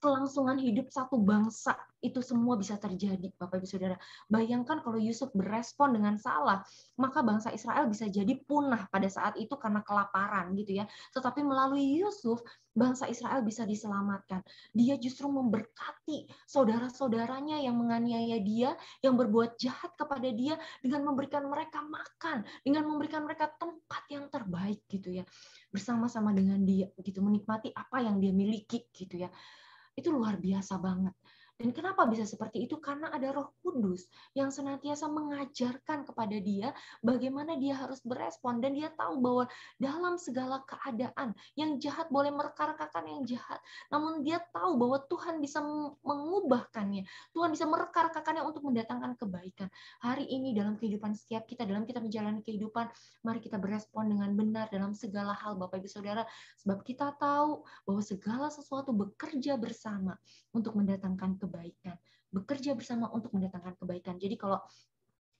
kelangsungan hidup satu bangsa. Itu semua bisa terjadi, Bapak Ibu Saudara. Bayangkan kalau Yusuf berespon dengan salah, maka bangsa Israel bisa jadi punah pada saat itu karena kelaparan gitu ya. Tetapi melalui Yusuf, bangsa Israel bisa diselamatkan. Dia justru memberkati saudara-saudaranya yang menganiaya dia, yang berbuat jahat kepada dia, dengan memberikan mereka makan, dengan memberikan mereka tempat yang terbaik gitu ya. Bersama-sama dengan dia gitu, menikmati apa yang dia miliki gitu ya. Itu luar biasa banget. Dan kenapa bisa seperti itu? Karena ada Roh Kudus yang senantiasa mengajarkan kepada dia bagaimana dia harus berespon. Dan dia tahu bahwa dalam segala keadaan, yang jahat boleh mereka-rekakan yang jahat. Namun dia tahu bahwa Tuhan bisa mengubahkannya. Tuhan bisa mereka-rekakannya untuk mendatangkan kebaikan. Hari ini dalam kehidupan setiap kita, dalam kita menjalani kehidupan, mari kita berespon dengan benar dalam segala hal, Bapak Ibu Saudara. Sebab kita tahu bahwa segala sesuatu bekerja bersama untuk mendatangkan kebaikan. Bekerja bersama untuk mendatangkan kebaikan. Jadi kalau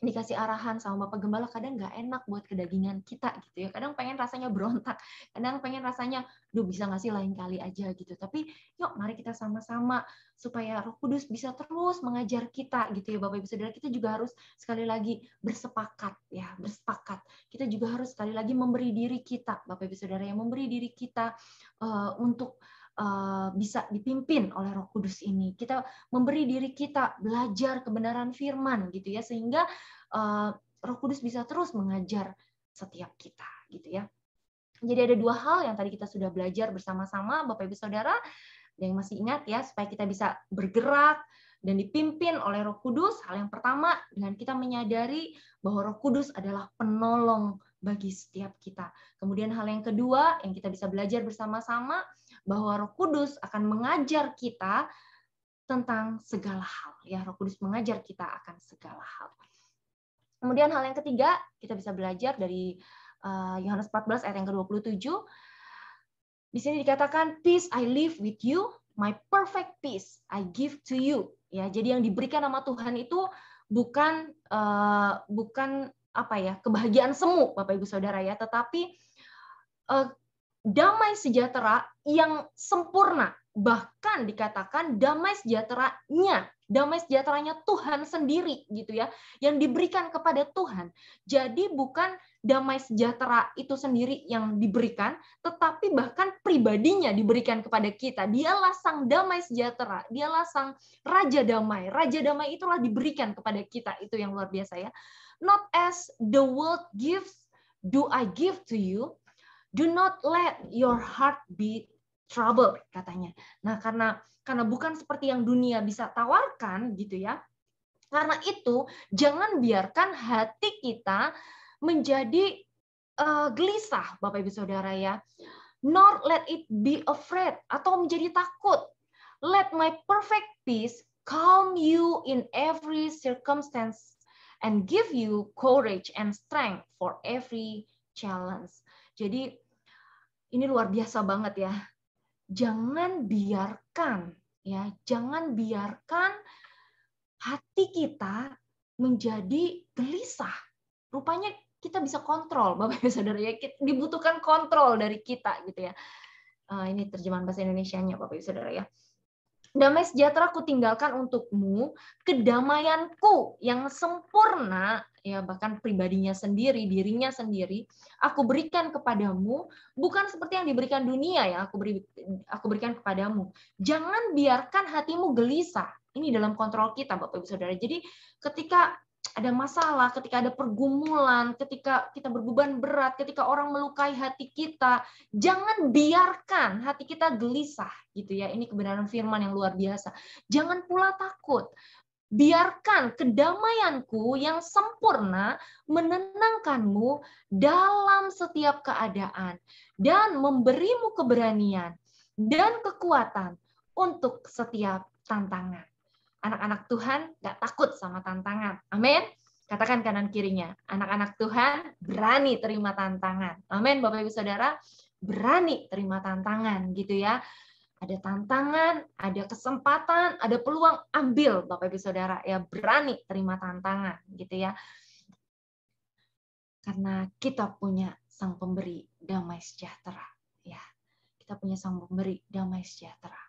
dikasih arahan sama Bapak Gembala, kadang nggak enak buat kedagingan kita gitu ya. Kadang pengen rasanya berontak, kadang pengen rasanya, duh bisa nggak sih lain kali aja gitu. Tapi yuk mari kita sama-sama supaya Roh Kudus bisa terus mengajar kita gitu ya Bapak Ibu Saudara. Kita juga harus sekali lagi bersepakat ya, bersepakat. Kita juga harus sekali lagi memberi diri kita, Bapak Ibu Saudara, yang memberi diri kita untuk bisa dipimpin oleh Roh Kudus ini. Kita memberi diri kita belajar kebenaran firman gitu ya, sehingga Roh Kudus bisa terus mengajar setiap kita gitu ya. Jadi ada dua hal yang tadi kita sudah belajar bersama-sama Bapak Ibu Saudara. Yang masih ingat ya, supaya kita bisa bergerak dan dipimpin oleh Roh Kudus. Hal yang pertama, dengan kita menyadari bahwa Roh Kudus adalah penolong bagi setiap kita. Kemudian hal yang kedua yang kita bisa belajar bersama-sama, bahwa Roh Kudus akan mengajar kita tentang segala hal. Ya, Roh Kudus mengajar kita akan segala hal. Kemudian hal yang ketiga, kita bisa belajar dari Yohanes 14 ayat yang ke-27. Di sini dikatakan, peace I live with you, my perfect peace I give to you. Ya, jadi yang diberikan sama Tuhan itu bukan apa ya, kebahagiaan semu, Bapak Ibu Saudara ya, tetapi damai sejahtera yang sempurna. Bahkan dikatakan damai sejahteranya Tuhan sendiri gitu ya, yang diberikan kepada Tuhan. Jadi bukan damai sejahtera itu sendiri yang diberikan, tetapi bahkan pribadinya diberikan kepada kita. Dialah sang damai sejahtera, dialah sang raja damai. Raja damai itulah diberikan kepada kita, itu yang luar biasa ya. Not as the world gives, do I give to you. Do not let your heart be troubled, katanya. Nah, karena bukan seperti yang dunia bisa tawarkan gitu ya. Karena itu, jangan biarkan hati kita menjadi gelisah, Bapak Ibu Saudara ya. Nor let it be afraid, atau menjadi takut. Let my perfect peace calm you in every circumstance and give you courage and strength for every challenge. Jadi ini luar biasa banget ya. Jangan biarkan hati kita menjadi gelisah. Rupanya kita bisa kontrol, Bapak Ibu Saudara ya. Dibutuhkan kontrol dari kita gitu ya. Ini terjemahan bahasa Indonesianya, Bapak Ibu Saudara ya. Damai sejahtera ku tinggalkan untukmu, kedamaianku yang sempurna, ya bahkan pribadinya sendiri, dirinya sendiri, aku berikan kepadamu, bukan seperti yang diberikan dunia yang aku berikan kepadamu. Jangan biarkan hatimu gelisah. Ini dalam kontrol kita, Bapak Ibu Saudara. Jadi ketika ada masalah, ketika ada pergumulan, ketika kita berbeban berat, ketika orang melukai hati kita, jangan biarkan hati kita gelisah gitu ya. Ini kebenaran firman yang luar biasa. Jangan pula takut. Biarkan kedamaianku yang sempurna menenangkanmu dalam setiap keadaan dan memberimu keberanian dan kekuatan untuk setiap tantangan. Anak-anak Tuhan nggak takut sama tantangan. Amin. Katakan kanan kirinya. Anak-anak Tuhan berani terima tantangan. Amin, Bapak Ibu Saudara. Berani terima tantangan gitu ya. Ada tantangan, ada kesempatan, ada peluang, ambil Bapak Ibu Saudara. Ya, berani terima tantangan gitu ya. Karena kita punya Sang Pemberi damai sejahtera. Ya, kita punya Sang Pemberi damai sejahtera.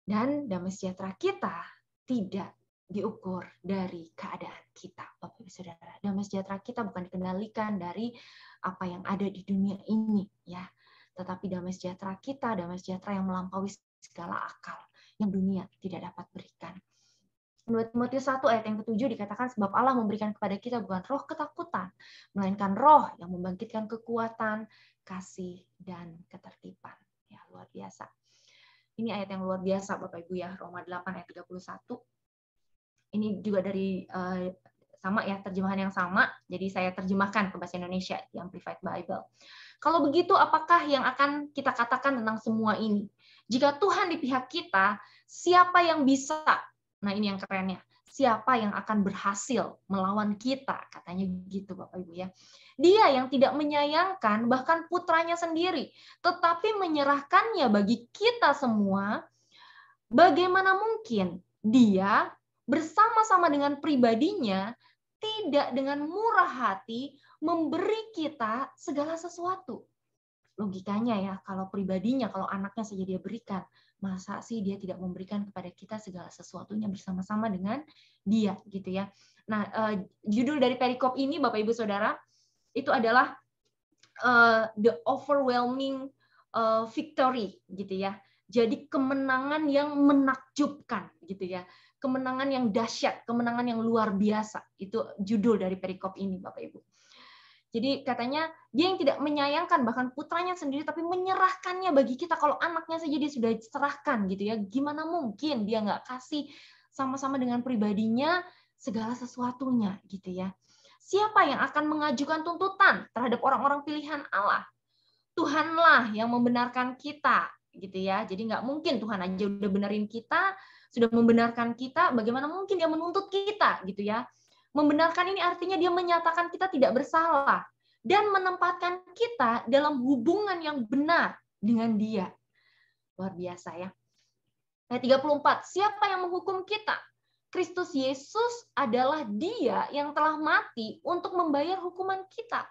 Dan damai sejahtera kita tidak diukur dari keadaan kita, Bapak Ibu Saudara. Damai sejahtera kita bukan dikendalikan dari apa yang ada di dunia ini, ya. Tetapi damai sejahtera kita, damai sejahtera yang melampaui segala akal yang dunia tidak dapat berikan. 2 Timotius 1 ayat yang ke-7 dikatakan, sebab Allah memberikan kepada kita bukan roh ketakutan, melainkan roh yang membangkitkan kekuatan, kasih, dan ketertiban. Ya, luar biasa. Ini ayat yang luar biasa, Bapak Ibu ya, Roma 8 ayat 31. Ini juga dari sama ya, terjemahan yang sama, jadi saya terjemahkan ke bahasa Indonesia di Amplified Bible. Kalau begitu, apakah yang akan kita katakan tentang semua ini? Jika Tuhan di pihak kita, siapa yang bisa? Nah, ini yang kerennya. Siapa yang akan berhasil melawan kita? Katanya gitu, Bapak Ibu ya. Dia yang tidak menyayangkan bahkan putranya sendiri, tetapi menyerahkannya bagi kita semua, bagaimana mungkin dia bersama-sama dengan pribadinya tidak dengan murah hati memberi kita segala sesuatu. Logikanya ya, kalau pribadinya, kalau anaknya saja dia berikan, masa sih dia tidak memberikan kepada kita segala sesuatunya bersama-sama dengan dia gitu ya. Nah, judul dari perikop ini Bapak Ibu Saudara itu adalah the overwhelming victory gitu ya. Jadi kemenangan yang menakjubkan gitu ya. Kemenangan yang dahsyat, kemenangan yang luar biasa. Itu judul dari perikop ini Bapak Ibu. Jadi katanya dia yang tidak menyayangkan bahkan putranya sendiri, tapi menyerahkannya bagi kita. Kalau anaknya saja dia sudah serahkan gitu ya, gimana mungkin dia nggak kasih sama-sama dengan pribadinya segala sesuatunya gitu ya. Siapa yang akan mengajukan tuntutan terhadap orang-orang pilihan Allah? Tuhanlah yang membenarkan kita gitu ya. Jadi nggak mungkin Tuhan aja udah benerin kita, sudah membenarkan kita, bagaimana mungkin dia menuntut kita gitu ya. Membenarkan ini artinya dia menyatakan kita tidak bersalah dan menempatkan kita dalam hubungan yang benar dengan dia. Luar biasa ya. Ayat 34, siapa yang menghukum kita? Kristus Yesus adalah dia yang telah mati untuk membayar hukuman kita.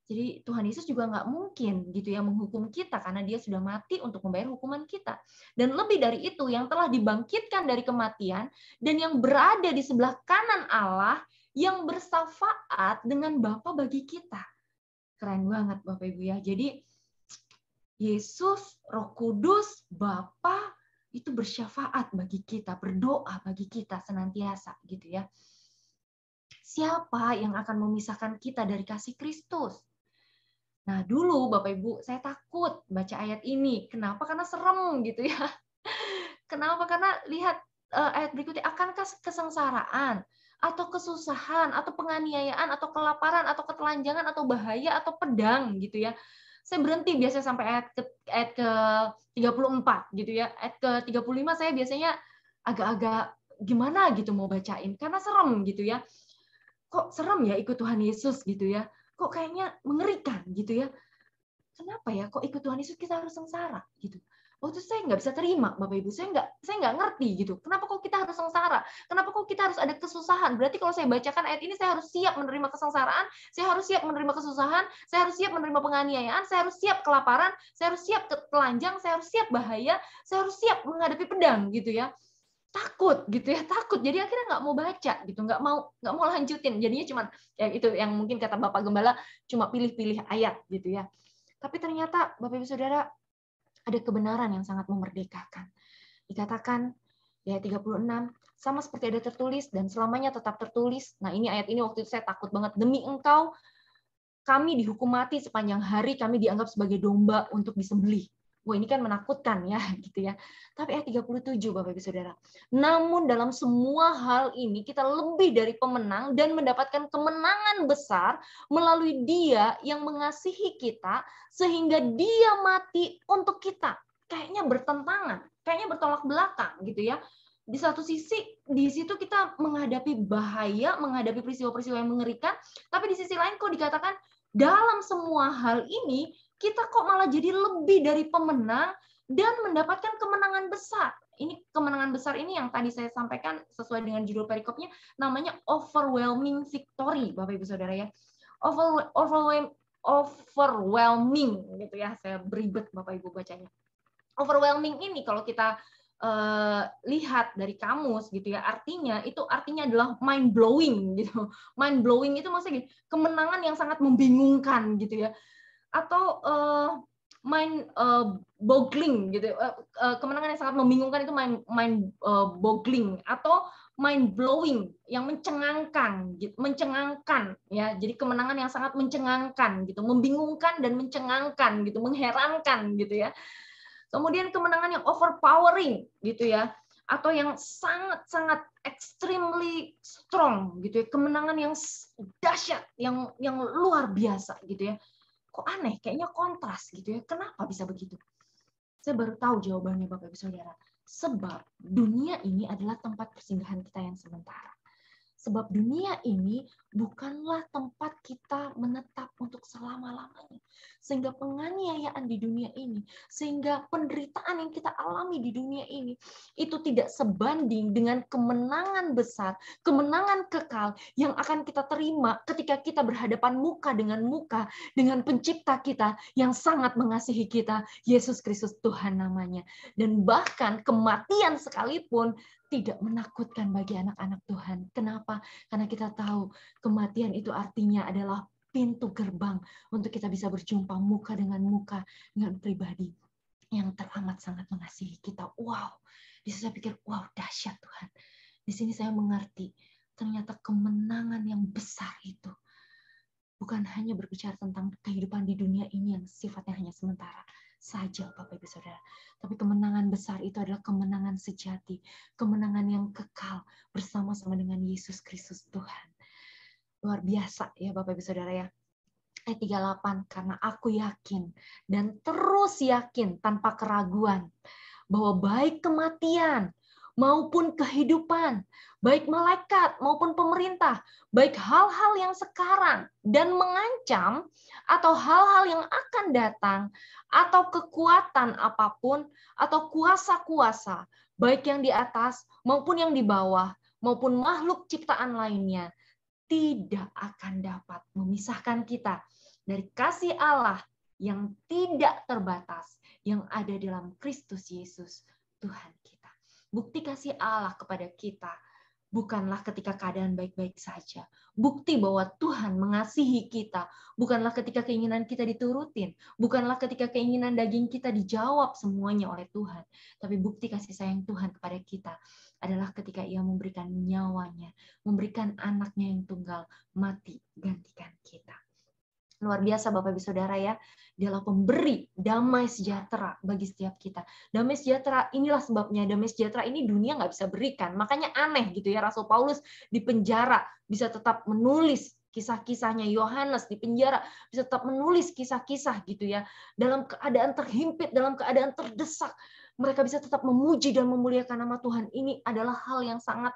Jadi Tuhan Yesus juga nggak mungkin gitu ya menghukum kita karena dia sudah mati untuk membayar hukuman kita. Dan lebih dari itu, yang telah dibangkitkan dari kematian dan yang berada di sebelah kanan Allah yang bersafaat dengan Bapa bagi kita. Keren banget Bapak Ibu ya. Jadi Yesus, Roh Kudus, Bapa itu bersyafaat bagi kita, berdoa bagi kita senantiasa gitu ya. Siapa yang akan memisahkan kita dari kasih Kristus? Nah, dulu Bapak Ibu, saya takut baca ayat ini. Kenapa? Karena serem gitu ya. Kenapa? Karena lihat ayat berikutnya, akankah kesengsaraan atau kesusahan atau penganiayaan atau kelaparan atau ketelanjangan atau bahaya atau pedang gitu ya. Saya berhenti biasanya sampai ayat ke 34 gitu ya. Ayat ke 35 saya biasanya agak-agak gimana gitu mau bacain karena serem gitu ya. Kok serem ya ikut Tuhan Yesus gitu ya. Kok kayaknya mengerikan gitu ya. Kenapa ya kok ikut Tuhan Yesus kita harus sengsara gitu. Waktu saya nggak bisa terima Bapak Ibu, saya nggak ngerti gitu. Kenapa kok kita harus sengsara? Kenapa kok kita harus ada kesusahan? Berarti kalau saya bacakan ayat ini saya harus siap menerima kesengsaraan, saya harus siap menerima kesusahan, saya harus siap menerima penganiayaan, saya harus siap kelaparan, saya harus siap telanjang, saya harus siap bahaya, saya harus siap menghadapi pedang gitu ya. Takut gitu ya, takut. Jadi akhirnya nggak mau baca gitu, nggak mau lanjutin. Jadinya cuma ya itu yang mungkin kata Bapak Gembala cuma pilih-pilih ayat gitu ya. Tapi ternyata Bapak Ibu Saudara ada kebenaran yang sangat memerdekakan. Dikatakan Di ayat 36, sama seperti ada tertulis dan selamanya tetap tertulis. Nah, ini ayat ini waktu itu saya takut banget. Demi engkau kami dihukum mati sepanjang hari, kami dianggap sebagai domba untuk disembelih. Wah, ini kan menakutkan ya, gitu ya. Tapi ayat 37, Bapak Ibu Saudara. Namun dalam semua hal ini kita lebih dari pemenang dan mendapatkan kemenangan besar melalui Dia yang mengasihi kita sehingga Dia mati untuk kita. Kayaknya bertentangan, kayaknya bertolak belakang gitu ya. Di satu sisi di situ kita menghadapi bahaya, menghadapi peristiwa-peristiwa yang mengerikan, tapi di sisi lain kok dikatakan dalam semua hal ini kita kok malah jadi lebih dari pemenang dan mendapatkan kemenangan besar. Ini kemenangan besar ini yang tadi saya sampaikan sesuai dengan judul perikopnya, namanya overwhelming victory, Bapak Ibu Saudara ya. Overwhelming gitu ya, saya beribet Bapak Ibu bacanya. Overwhelming ini kalau kita lihat dari kamus gitu ya, artinya adalah mind blowing gitu. Mind blowing itu maksudnya kemenangan yang sangat membingungkan gitu ya, atau mind boggling gitu. Kemenangan yang sangat membingungkan itu mind boggling atau mind blowing yang mencengangkan gitu, mencengangkan ya. Jadi kemenangan yang sangat mencengangkan gitu, membingungkan dan mencengangkan gitu, mengherankan gitu ya. Kemudian kemenangan yang overpowering gitu ya, atau yang sangat-sangat extremely strong gitu ya, kemenangan yang dahsyat, yang luar biasa gitu ya. Kok aneh, kayaknya kontras gitu ya. Kenapa bisa begitu? Saya baru tahu jawabannya Bapak Ibu Saudara. Sebab dunia ini adalah tempat persinggahan kita yang sementara. Sebab dunia ini bukanlah tempat kita menetap untuk selama-lamanya. Sehingga penganiayaan di dunia ini, sehingga penderitaan yang kita alami di dunia ini, itu tidak sebanding dengan kemenangan besar, kemenangan kekal yang akan kita terima ketika kita berhadapan muka dengan pencipta kita yang sangat mengasihi kita, Yesus Kristus Tuhan namanya. Dan bahkan kematian sekalipun tidak menakutkan bagi anak-anak Tuhan. Kenapa? Karena kita tahu kematian itu artinya adalah pintu gerbang untuk kita bisa berjumpa muka dengan pribadi yang teramat sangat mengasihi kita. Wow, di sini saya pikir, wow, dahsyat Tuhan. Di sini saya mengerti ternyata kemenangan yang besar itu bukan hanya berbicara tentang kehidupan di dunia ini yang sifatnya hanya sementara saja, Bapak Ibu Saudara. Tapi kemenangan besar itu adalah kemenangan sejati, kemenangan yang kekal bersama-sama dengan Yesus Kristus Tuhan. Luar biasa ya Bapak Ibu Saudara ya. Ayat 38, karena aku yakin dan terus yakin tanpa keraguan bahwa baik kematian maupun kehidupan, baik malaikat maupun pemerintah, baik hal-hal yang sekarang dan mengancam, atau hal-hal yang akan datang, atau kekuatan apapun, atau kuasa-kuasa, baik yang di atas maupun yang di bawah, maupun makhluk ciptaan lainnya, tidak akan dapat memisahkan kita dari kasih Allah yang tidak terbatas, yang ada dalam Kristus Yesus, Tuhan kita. Bukti kasih Allah kepada kita bukanlah ketika keadaan baik-baik saja. Bukti bahwa Tuhan mengasihi kita bukanlah ketika keinginan kita diturutin, bukanlah ketika keinginan daging kita dijawab semuanya oleh Tuhan. Tapi bukti kasih sayang Tuhan kepada kita adalah ketika Ia memberikan nyawanya, memberikan anaknya yang tunggal mati gantikan kita. Luar biasa Bapak Ibu Saudara ya. Dialah pemberi damai sejahtera bagi setiap kita. Damai sejahtera inilah sebabnya, damai sejahtera ini dunia nggak bisa berikan. Makanya aneh gitu ya, Rasul Paulus di penjara bisa tetap menulis kisah-kisahnya, Yohanes di penjara bisa tetap menulis kisah-kisah gitu ya. Dalam keadaan terhimpit, dalam keadaan terdesak, mereka bisa tetap memuji dan memuliakan nama Tuhan. Ini adalah hal yang sangat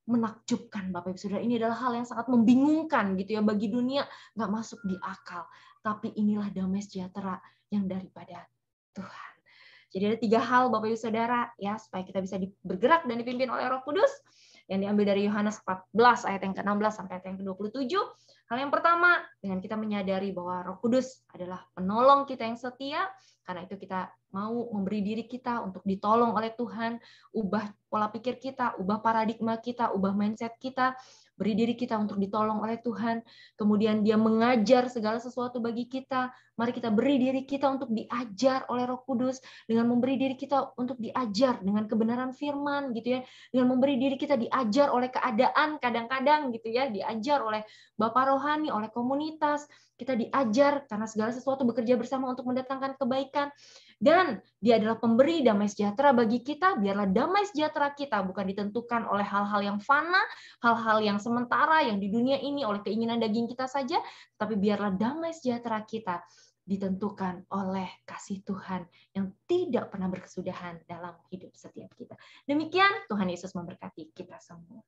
menakjubkan Bapak Ibu Saudara. Ini adalah hal yang sangat membingungkan gitu ya, bagi dunia nggak masuk di akal. Tapi inilah damai sejahtera yang daripada Tuhan. Jadi ada 3 hal Bapak Ibu Saudara ya, supaya kita bisa bergerak dan dipimpin oleh Roh Kudus yang diambil dari Yohanes 14 ayat yang ke-16 sampai ayat yang ke-27. Hal yang pertama, dengan kita menyadari bahwa Roh Kudus adalah penolong kita yang setia, karena itu kita mau memberi diri kita untuk ditolong oleh Tuhan, ubah pola pikir kita, ubah paradigma kita, ubah mindset kita, beri diri kita untuk ditolong oleh Tuhan. Kemudian Dia mengajar segala sesuatu bagi kita. Mari kita beri diri kita untuk diajar oleh Roh Kudus, dengan memberi diri kita untuk diajar dengan kebenaran firman gitu ya, dengan memberi diri kita diajar oleh keadaan kadang-kadang gitu ya, diajar oleh Bapak rohani, oleh komunitas, kita diajar karena segala sesuatu bekerja bersama untuk mendatangkan kebaikan. Dan Dia adalah pemberi damai sejahtera bagi kita. Biarlah damai sejahtera kita bukan ditentukan oleh hal-hal yang fana, hal-hal yang sementara, yang di dunia ini oleh keinginan daging kita saja, tapi biarlah damai sejahtera kita ditentukan oleh kasih Tuhan yang tidak pernah berkesudahan dalam hidup setiap kita. Demikian, Tuhan Yesus memberkati kita semua.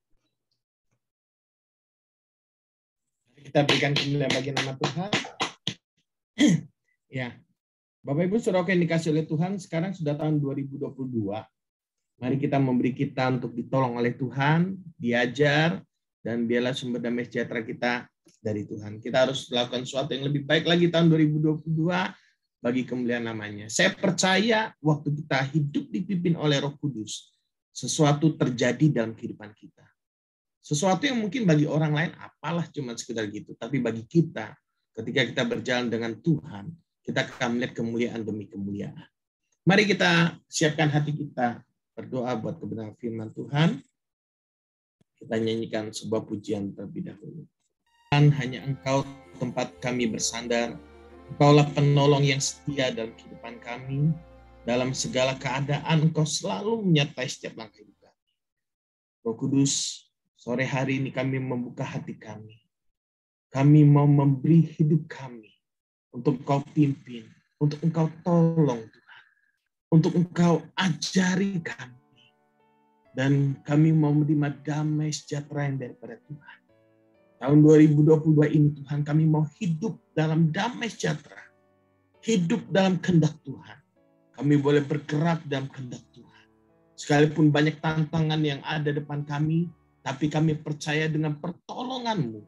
Kita berikan kemuliaan bagi nama Tuhan. Ya, Bapak Ibu Saudara yang dikasih oleh Tuhan, sekarang sudah tahun 2022. Mari kita memberi kita untuk ditolong oleh Tuhan, diajar, dan biarlah sumber damai sejahtera kita dari Tuhan. Kita harus melakukan sesuatu yang lebih baik lagi tahun 2022 bagi kemuliaan namanya. Saya percaya waktu kita hidup dipimpin oleh Roh Kudus, sesuatu terjadi dalam kehidupan kita. Sesuatu yang mungkin bagi orang lain apalah cuma sekedar gitu, tapi bagi kita ketika kita berjalan dengan Tuhan, kita akan melihat kemuliaan demi kemuliaan. Mari kita siapkan hati kita berdoa buat kebenaran firman Tuhan. Kita nyanyikan sebuah pujian terlebih dahulu. Tuhan, hanya Engkau tempat kami bersandar. Engkaulah penolong yang setia dalam kehidupan kami. Dalam segala keadaan Engkau selalu menyertai setiap langkah hidup kami. Roh Kudus, sore hari ini kami membuka hati kami. Kami mau memberi hidup kami untuk Engkau pimpin, untuk Engkau tolong Tuhan, untuk Engkau ajari kami. Dan kami mau menerima damai sejahtera yang daripada Tuhan. Tahun 2022 ini Tuhan, kami mau hidup dalam damai sejahtera. Hidup dalam kehendak Tuhan. Kami boleh bergerak dalam kehendak Tuhan. Sekalipun banyak tantangan yang ada depan kami, tapi kami percaya dengan pertolongan-Mu,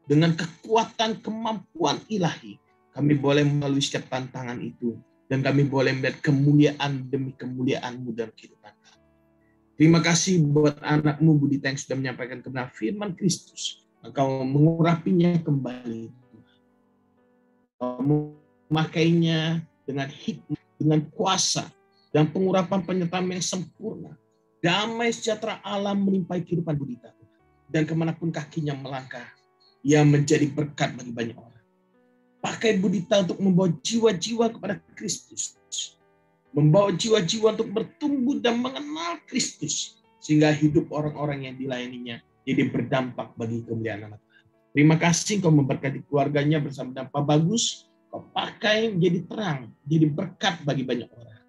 dengan kekuatan kemampuan ilahi, kami boleh melalui setiap tantangan itu. Dan kami boleh melihat kemuliaan demi kemuliaan-Mu dalam kehidupan kami. Terima kasih buat anak-Mu Budita yang sudah menyampaikan kebenaran firman Kristus. Engkau mengurapinya kembali. Engkau memakainya dengan hikmat, dengan kuasa, dan pengurapan penyertaan yang sempurna. Damai sejahtera Allah melimpahi kehidupan Budita. Dan kemanapun kakinya melangkah, ia menjadi berkat bagi banyak orang. Pakai Budita untuk membawa jiwa-jiwa kepada Kristus. Membawa jiwa-jiwa untuk bertumbuh dan mengenal Kristus. Sehingga hidup orang-orang yang dilayaninya jadi berdampak bagi kemuliaan nama Tuhan. Terima kasih Kau memberkati keluarganya bersama dengan Pak Bagus. Kau pakai menjadi terang, jadi berkat bagi banyak orang.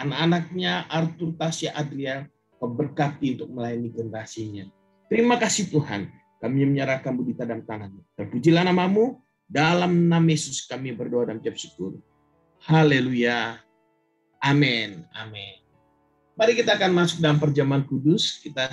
Anak-anaknya Arthur, Tasya, Adrian, Kau berkati untuk melayani generasinya. Terima kasih Tuhan. Kami menyerahkan Budita dalam tangan-Mu. Terpujilah nama-Mu. Dalam nama Yesus kami berdoa dan ucap syukur. Haleluya. Amin. Amin. Mari kita akan masuk dalam perjamuan kudus. Kita